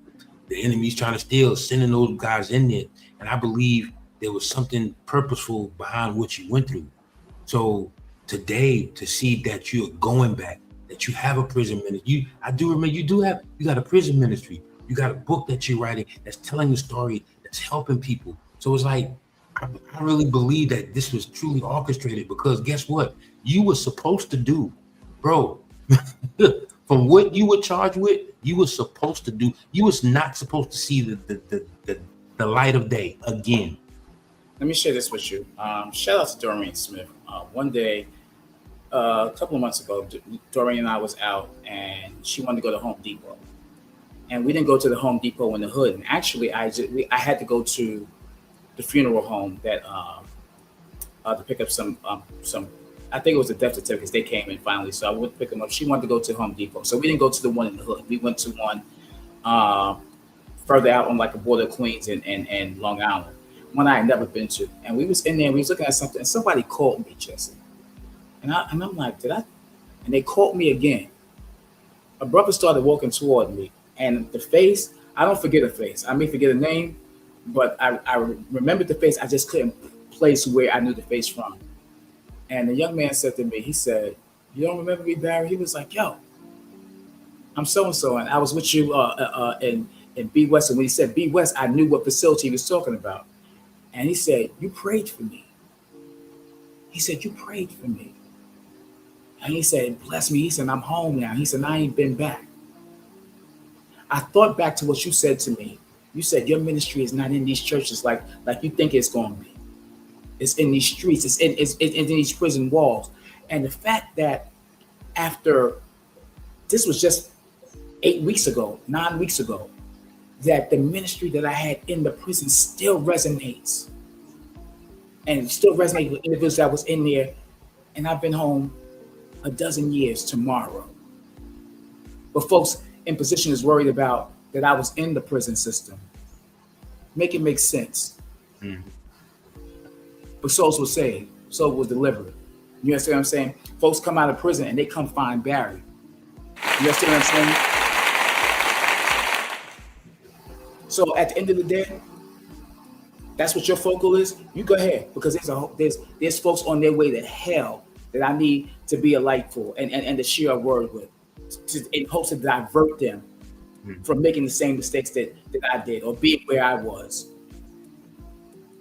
the enemy's trying to steal, sending those guys in there. And I believe there was something purposeful behind what you went through. So today, to see that you're going back, that you have a prison ministry, I do remember you got a prison ministry. You got a book that you're writing that's telling the story, that's helping people. So it's like, I really believe that this was truly orchestrated, because guess what? You were supposed to do, bro, from what you were charged with, you were supposed to do. You was not supposed to see the light of day again. Let me share this with you. Shout out to Doreen Smith. One day, a couple of months ago, Doreen and I was out, and she wanted to go to Home Depot, and we didn't go to the Home Depot in the hood. And actually, I had to go to the funeral home that to pick up some. I think it was the death certificates. They came in finally, so I would pick them up. She wanted to go to Home Depot, so we didn't go to the one in the hood. We went to one further out on like the border of Queens and Long Island, one I had never been to. And we was in there, and we was looking at something, and somebody called me, Jesse. And I'm like, did I? And they called me again. A brother started walking toward me, and the face, I don't forget a face. I may forget a name, but I remembered the face. I just couldn't place where I knew the face from. And the young man said to me, he said, "You don't remember me, Barry?" He was like, "Yo, I'm so-and-so, and I was with you in B West." And when he said B West, I knew what facility he was talking about. And he said, "You prayed for me." He said, "You prayed for me." And he said, "Bless me." He said, "I'm home now." He said, "I ain't been back." I thought back to what you said to me. You said your ministry is not in these churches like you think it's going to be. It's in these streets. It's in these prison walls. And the fact that after, this was just 9 weeks ago, that the ministry that I had in the prison still resonates. And still resonates with individuals that was in there. And I've been home a dozen years tomorrow. But folks in position is worried about that I was in the prison system. Make it make sense. Mm-hmm. But souls were saved. Souls was delivered. You understand what I'm saying? Folks come out of prison and they come find Barry. You understand what I'm saying? So at the end of the day, that's what your focal is. You go ahead, because there's folks on their way to hell that I need to be a light for and to share a word with, in hopes to divert them from making the same mistakes that I did or being where I was.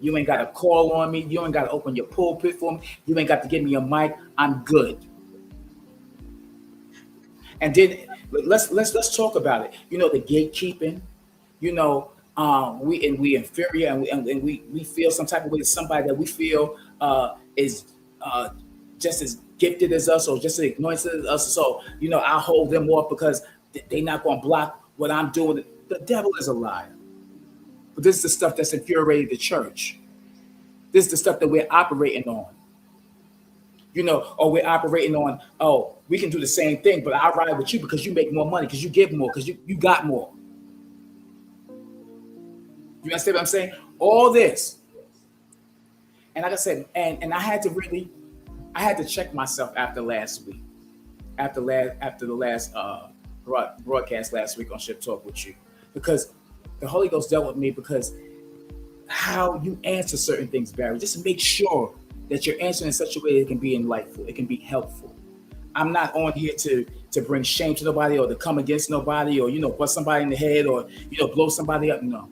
You ain't got to call on me. You ain't got to open your pulpit for me. You ain't got to give me a mic. I'm good. And then let's talk about it. You know, the gatekeeping. You know, we inferior and we feel some type of way to somebody that we feel is just as gifted as us or just as anointed as us. So, you know, I hold them off because they're not going to block what I'm doing. The devil is a liar. But this is the stuff that's infuriated the church. This is the stuff that we're operating on. You know, or we're operating on, oh, we can do the same thing, but I'll ride with you because you make more money, because you give more, because you got more. You understand what I'm saying? All this. And like I said, and I had to check myself after last week, after the last broadcast last week on Ship Talk with you, because the Holy Ghost dealt with me, because how you answer certain things, Barry, just make sure that you're answering in such a way that it can be enlightful, it can be helpful. I'm not on here to bring shame to nobody or to come against nobody or, you know, bust somebody in the head or, you know, blow somebody up. No.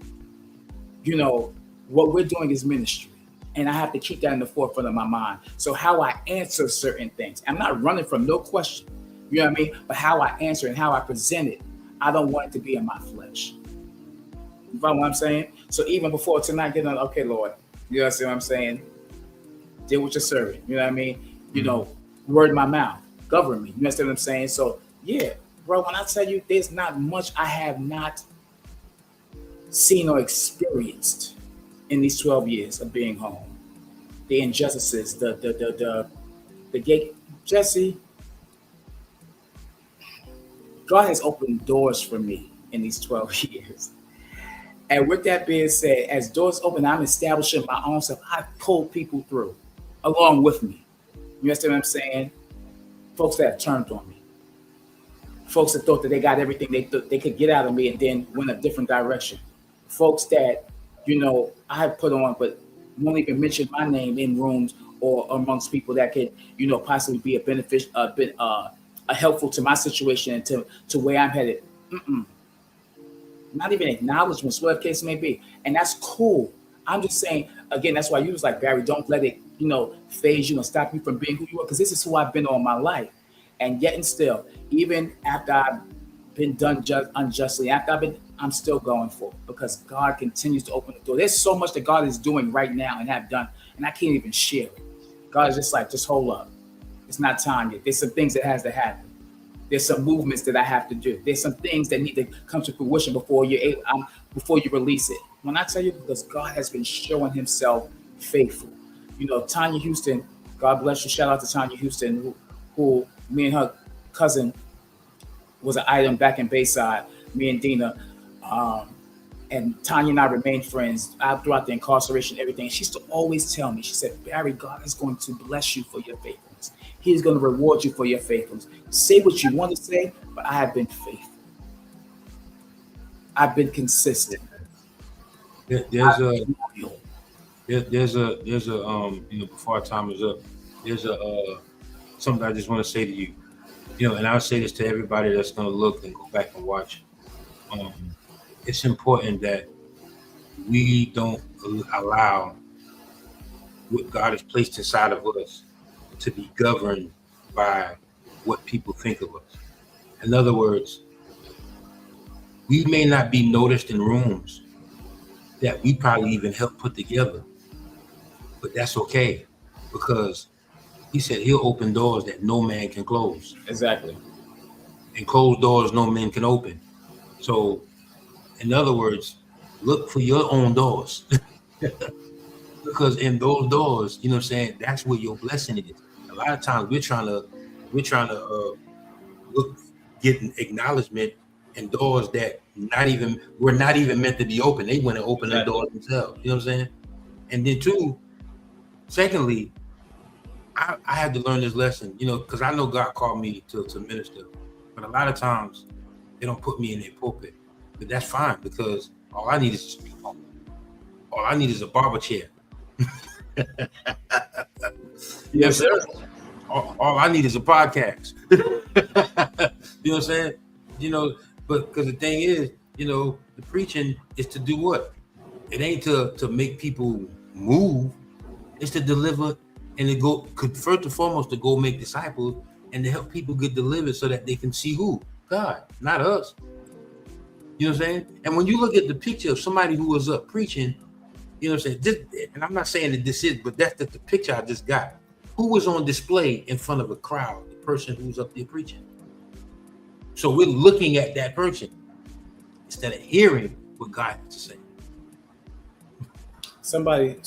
You know, what we're doing is ministry. And I have to keep that in the forefront of my mind. So how I answer certain things, I'm not running from no question. You know what I mean? But how I answer and how I present it, I don't want it to be in my flesh. You follow what I'm saying? So even before tonight, getting on, okay, Lord, you know what I'm saying? Deal with your servant. You know what I mean? You know, word in my mouth, govern me. You understand what I'm saying? So yeah, bro, when I tell you there's not much I have not seen or experienced in these 12 years of being home. The injustices, the gate. Jesse, God has opened doors for me in these 12 years. And with that being said, as doors open, I'm establishing my own self. I pull people through along with me. You understand what I'm saying? Folks that have turned on me. folks that thought that they got everything they thought they could get out of me and then went a different direction. Folks that, I have put on, but won't even mention my name in rooms or amongst people that could, possibly be a benefit, a helpful to my situation and to where I'm headed. Mm-mm. Not even acknowledgments, whatever case may be. And that's cool. I'm just saying, again, that's why you was like, Barry, don't let it, phase you and stop you from being who you are, because this is who I've been all my life. And yet and still, even after I've been done unjustly, I'm still going for it because God continues to open the door. There's so much that God is doing right now and have done, and I can't even share it. God is just like, just hold up. It's not time yet. There's some things that has to happen. There's some movements that I have to do. There's some things that need to come to fruition before you release it. When I tell you, because God has been showing himself faithful. Tanya Houston, God bless you. Shout out to Tanya Houston, who me and her cousin was an item back in Bayside, me and Dina. And Tanya and I remained friends throughout the incarceration, everything. She used to always tell me, she said, Barry, God is going to bless you for your faithfulness. He's going to reward you for your faithfulness. Say what you want to say, but I have been faithful. I've been consistent. There's a before our time is up, there's something I just want to say to you, and I'll say this to everybody that's going to look and go back and watch. It's important that we don't allow what God has placed inside of us to be governed by what people think of us. In other words, we may not be noticed in rooms that we probably even helped put together, but that's okay, because he said he'll open doors that no man can close. Exactly. And closed doors no man can open. So, in other words, look for your own doors. Because in those doors, that's where your blessing is. A lot of times we're trying to get an acknowledgement in doors that were not even meant to be open. They went and opened the doors themselves. You know what I'm saying? And then secondly, I had to learn this lesson, because I know God called me to minister, but a lot of times they don't put me in their pulpit. But that's fine, because all I need is a speaker. All I need is a barber chair. Yes, sir. All I need is a podcast. You know what I'm saying? But because the thing is, the preaching is to do what? It ain't to make people move. It's to deliver and to go, first and foremost, to go make disciples and to help people get delivered so that they can see who? God, not us. You know what I'm saying? And when you look at the picture of somebody who was up preaching, you know what I'm saying? And I'm not saying that this is, but that's the picture I just got. Who was on display in front of a crowd? The person who's up there preaching. So we're looking at that person instead of hearing what God has to say. Somebody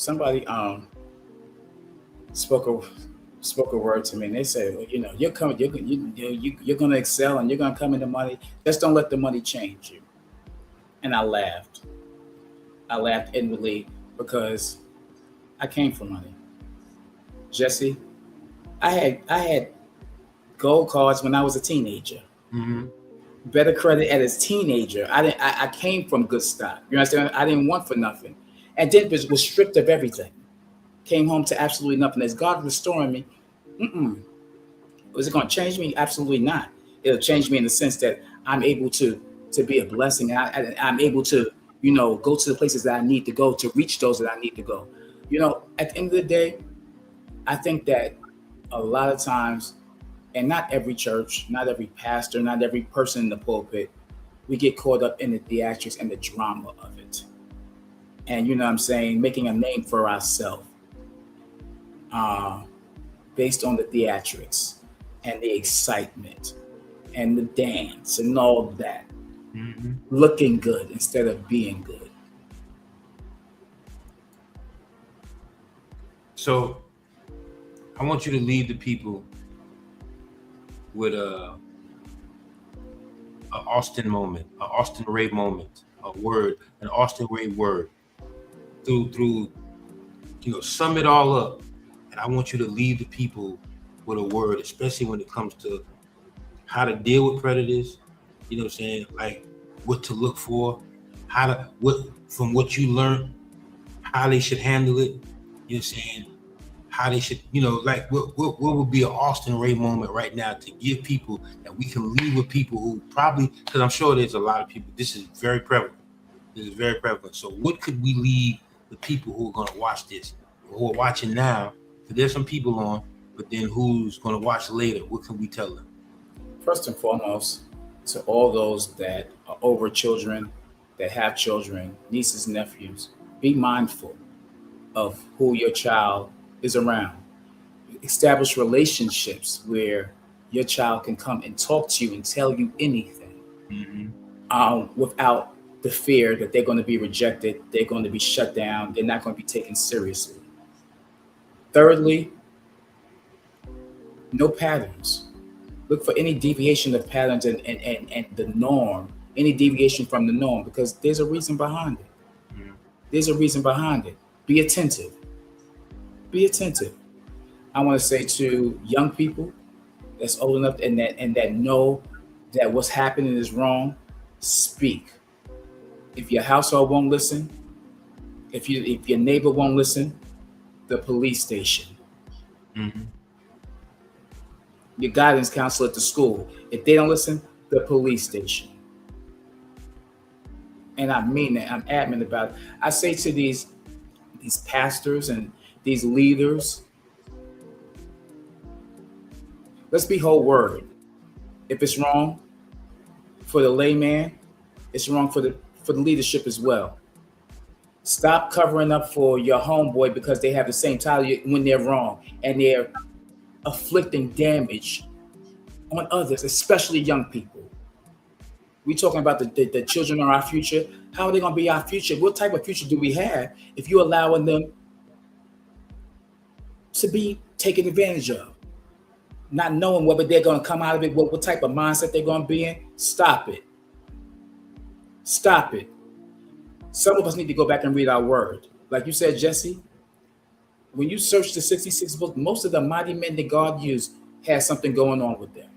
spoke a word to me, and they said, well, you're going to excel and you're going to come into money. Just don't let the money change you. And I laughed inwardly, because I came from money. Jesse, I had gold cards when I was a teenager. Mm-hmm. Better credit as a teenager. I came from good stock. You understand? I didn't want for nothing, and then was stripped of everything. Came home to absolutely nothing. As God restoring me, was it going to change me? Absolutely not. It'll change me in the sense that I'm able to be a blessing. I'm able to, go to the places that I need to go, to reach those that I need to go. At the end of the day, I think that a lot of times, and not every church, not every pastor, not every person in the pulpit, we get caught up in the theatrics and the drama of it. And what I'm saying, making a name for ourselves based on the theatrics and the excitement and the dance and all of that. Mm-hmm. Looking good instead of being good. So I want you to leave the people with a Austin moment, an Austin Ray moment, a word, an Austin Ray word. Through sum it all up. And I want you to leave the people with a word, especially when it comes to how to deal with predators, you know what I'm saying? Like what to look for, how to what from what you learned, how they should handle it, you know what I'm saying? How they should, like what would be an Austin Ray moment right now to give people that we can leave with people who probably, because I'm sure there's a lot of people, this is very prevalent. This is very prevalent. So what could we leave the people who are going to watch this, who are watching now? Because there's some people on, but then who's going to watch later? What can we tell them? First and foremost, to all those that are over children, that have children, nieces, nephews, be mindful of who your child is around. Establish relationships where your child can come and talk to you and tell you anything, without the fear that they're going to be rejected, they're going to be shut down, they're not going to be taken seriously. Thirdly, no patterns. Look for any deviation of patterns and the norm, any deviation from the norm, because there's a reason behind it. There's a reason behind it. Be attentive. Be attentive. I want to say to young people that's old enough and that know that what's happening is wrong, speak. If your household won't listen, if your neighbor won't listen, the police station. Your guidance counselor at the school. If they don't listen, the police station. And I mean that. I'm adamant about it. I say to these pastors and these leaders, let's be whole word. If it's wrong for the layman, it's wrong for the leadership as well. Stop covering up for your homeboy because they have the same title when they're wrong and they're afflicting damage on others, especially young people. We're talking about the children are our future. How are they going to be our future? What type of future do we have if you're allowing them to be taken advantage of? Not knowing whether they're going to come out of it, what type of mindset they're going to be in. Stop it. Stop it. Some of us need to go back and read our word. Like you said, Jesse, when you search the 66 books, most of the mighty men that God used had something going on with them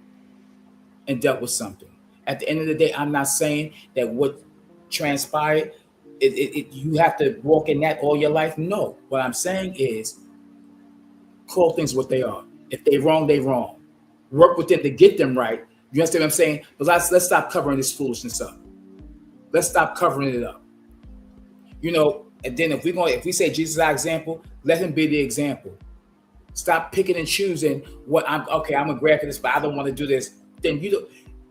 and dealt with something. At the end of the day, I'm not saying that what transpired, you have to walk in that all your life. No, what I'm saying is call things what they are. If they wrong, they wrong. Work with them to get them right. You understand what I'm saying? But let's stop covering this foolishness up. Let's stop covering it up. And then if we say Jesus is our example, let him be the example. Stop picking and choosing what I'm gonna grab for this, but I don't want to do this. Then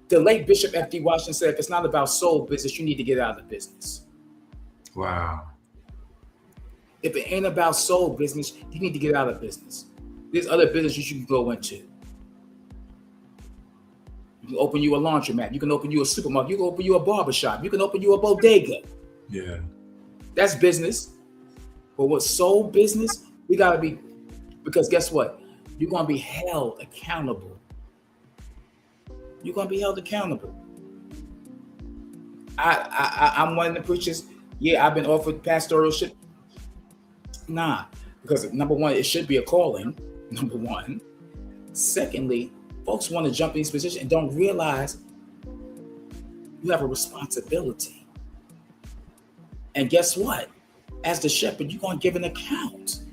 the late Bishop F.D. Washington said, if it's not about soul business, you need to get out of the business. Wow. If it ain't about soul business, you need to get out of business. There's other businesses you can go into. You can open you a laundromat. You can open you a supermarket. You can open you a barbershop. You can open you a bodega. Yeah. That's business. But what's soul business, we got to be, because guess what? You're going to be held accountable. You're going to be held accountable. I'm one of the preachers. Yeah, I've been offered pastoralship. Nah, because number one, it should be a calling. Number one. Secondly, folks want to jump in these positions and don't realize you have a responsibility. And guess what? As the shepherd, you're going to give an account.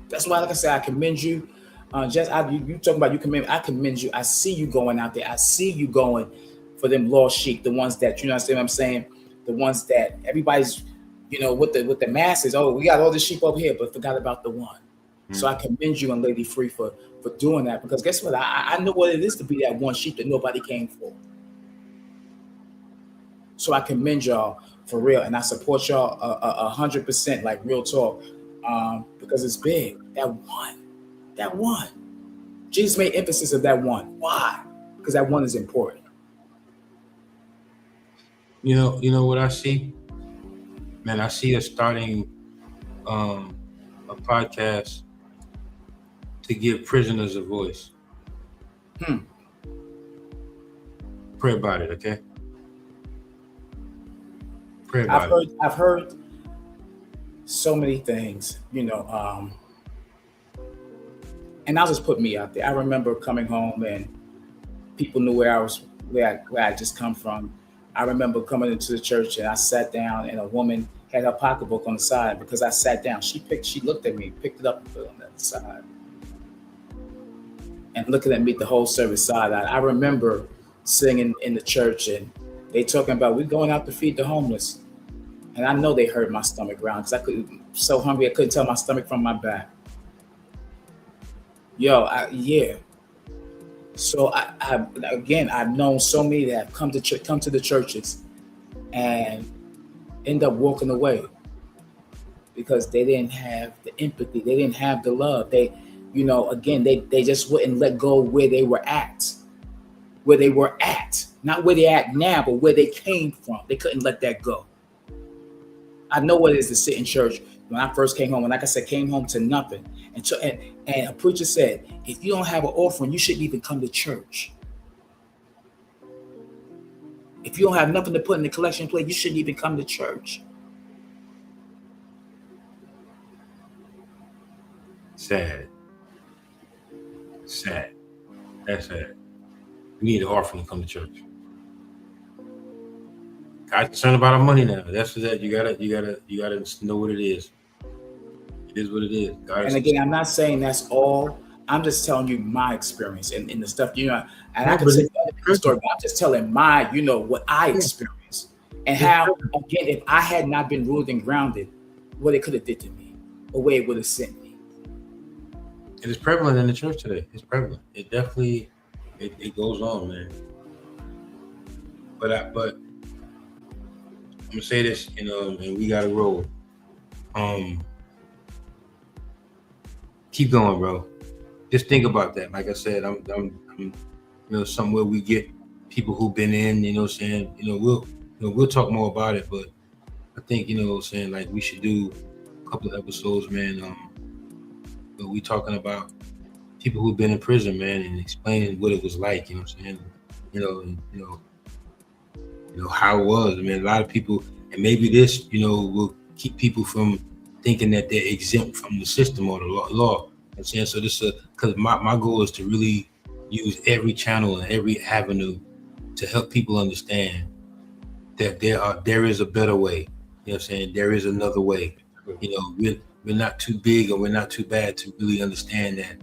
That's why, like I said, I commend you. You talking about you commend. I commend you. I see you going out there. I see you going for them lost sheep, the ones that, you understand what I'm saying? The ones that everybody's, with the masses. Oh, we got all the sheep over here, but forgot about the one. Mm-hmm. So I commend you and Lady Free for doing that, because guess what? I know what it is to be that one sheep that nobody came for. So I commend y'all for real, and I support y'all 100%, like real talk, because it's big. That one. Jesus made emphasis of that one. Why? Because that one is important. You know what I see? Man, I see us starting a podcast to give prisoners a voice. Pray about it, okay? Pray about it. I've heard so many things, and and I'll just put me out there. I remember coming home and people knew where I was, where I just come from. I remember coming into the church and I sat down and a woman had her pocketbook on the side because I sat down. She looked at me, picked it up and put it on the other side, and looking at me the whole service side. I remember sitting in the church and they talking about we're going out to feed the homeless, and I know they hurt my stomach ground because I could so hungry I couldn't tell my stomach from my back. Yeah. So I again, I've known so many that have come to the churches and end up walking away because they didn't have the empathy, they didn't have the love. They, again, they just wouldn't let go where they were at, not where they're at now, but where they came from. They couldn't let that go. I know what it is to sit in church. When I first came home, and like I said, came home to nothing. And a preacher said, if you don't have an offering, you shouldn't even come to church. If you don't have nothing to put in the collection plate, you shouldn't even come to church. Sad. That's sad. We need an offering to come to church. God's concerned about our money now. That's that. You gotta know what it is. It is what it is. And again, I'm not saying that's all. I'm just telling you my experience and the stuff, and I can say the story, but I'm just telling my, what I experienced and how, again, if I had not been rooted and grounded, what it could have did to me or where it would have sent me. It is prevalent in the church today. It's prevalent. It definitely, it goes on, man. But I'm gonna say this, and we gotta roll. Keep going, bro. Just think about that. Like I said, I'm somewhere we get people who've been in, saying, we'll talk more about it, but I think, saying like we should do a couple of episodes, man. We talking about people who've been in prison, man, and explaining what it was like, saying, how it was. I mean, a lot of people, and maybe this, will keep people from thinking that they're exempt from the system or the law. I'm saying, so this is because my goal is to really use every channel and every avenue to help people understand that there is a better way. There is another way. We're not too big or we're not too bad to really understand that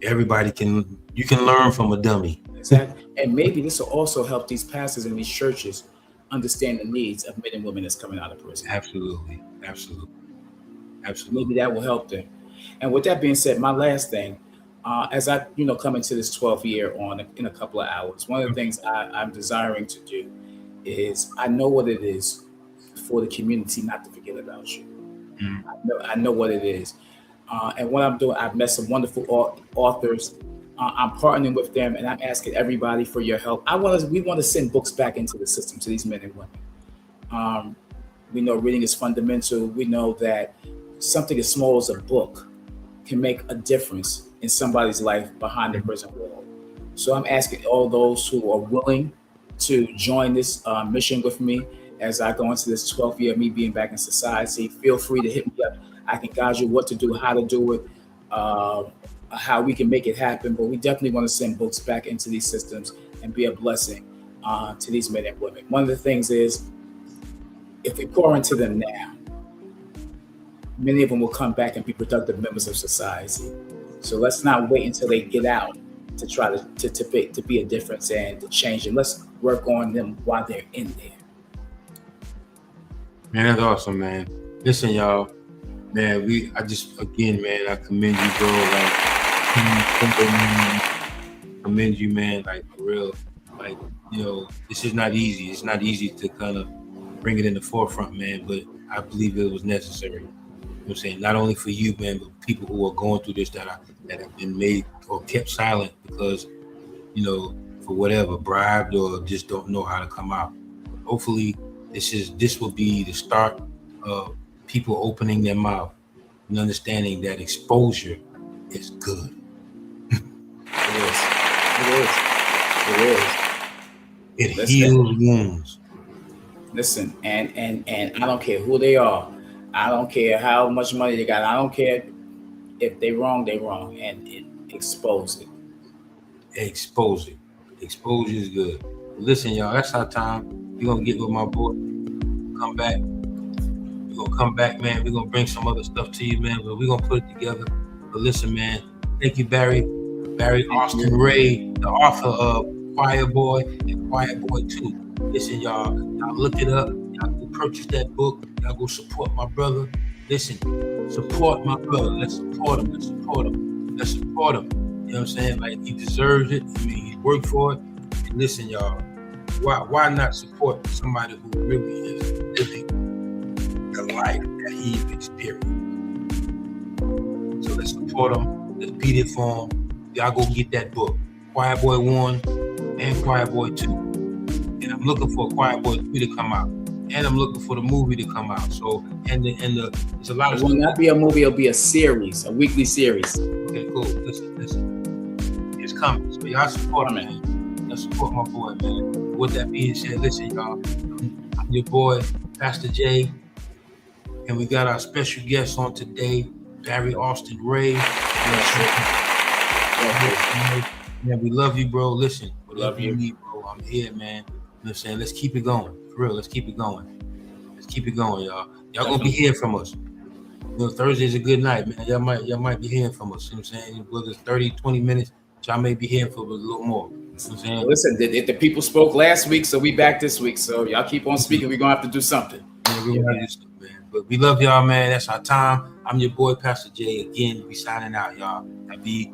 you can learn from a dummy. Exactly. And maybe this will also help these pastors in these churches understand the needs of men and women that's coming out of prison. Absolutely. Maybe that will help them. And with that being said, my last thing, as I, come into this 12th year in a couple of hours, one of the things I'm desiring to do is I know what it is for the community not to forget about you. I know what it is. And what I'm doing, I've met some wonderful authors. I'm partnering with them, and I'm asking everybody for your help. We want to send books back into the system to these men and women. We know reading is fundamental. We know that something as small as a book can make a difference in somebody's life behind the prison wall. So I'm asking all those who are willing to join this mission with me as I go into this 12th year of me being back in society. Feel free to hit me up. I can guide you what to do, how to do it, how we can make it happen. But we definitely want to send books back into these systems and be a blessing to these men and women. One of the things is, if we pour into them now, many of them will come back and be productive members of society. So let's not wait until they get out to try to be a difference and to change it. Let's work on them while they're in there. Man, that's awesome, man. Listen, y'all, man, I commend you, bro. Commend you, man, like for real. Like, this is not easy. It's not easy to kind of bring it in the forefront, man, but I believe it was necessary. I'm saying, not only for you, man, but people who are going through this that have been made or kept silent because, for whatever, bribed or just don't know how to come out. Hopefully, this will be the start of people opening their mouth and understanding that exposure is good. It heals wounds. Listen, and I don't care who they are. I don't care how much money they got. I don't care if they wrong, they wrong, and it expose it. Expose it. Exposure is good. Listen, y'all, that's our time. We're gonna get with my boy. Come back. We're gonna come back, man. We're gonna bring some other stuff to you, man. But we're gonna put it together. But listen, man. Thank you, Barry. Barry Austin Ray, the author of Quiet Boy and Quiet Boy 2. Listen, y'all look it up. Y'all go purchase that book. Y'all go support my brother. Listen, support my brother. Let's support him. Let's support him. Let's support him. You know what I'm saying? Like, he deserves it. I mean, he worked for it. And listen, y'all, why not support somebody who really is living the life that he's experienced? So let's support him. Let's beat it for him. Y'all go get that book, Quiet Boy 1 and Quiet Boy 2. And I'm looking for Quiet Boy 3 to come out. And I'm looking for the movie to come out. So, and there's a lot of It will not be a movie, it'll be a series, a weekly series. Okay, cool. Listen. It's coming. So y'all support him, man. Y'all support my boy, man. With that being said, listen, y'all. I'm your boy, Pastor J. And we got our special guest on today, Barry Austin Ray. Man, we love you, bro. Listen, We love you. need, bro. I'm here, man. You know what I'm saying? Let's keep it going. For real, let's keep it going. Let's keep it going, y'all. Y'all gonna be hearing from us. You know, Thursday's a good night, man. Y'all might be hearing from us. You know what I'm saying? Whether it's 30, 20 minutes, y'all may be hearing from us a little more. You know what I'm saying? Listen, the people spoke last week, so we back this week. So y'all keep on speaking. We're gonna have to do something. Yeah, we're gonna do stuff, man. But we love y'all, man. That's our time. I'm your boy, Pastor J. Again, we signing out, y'all. I be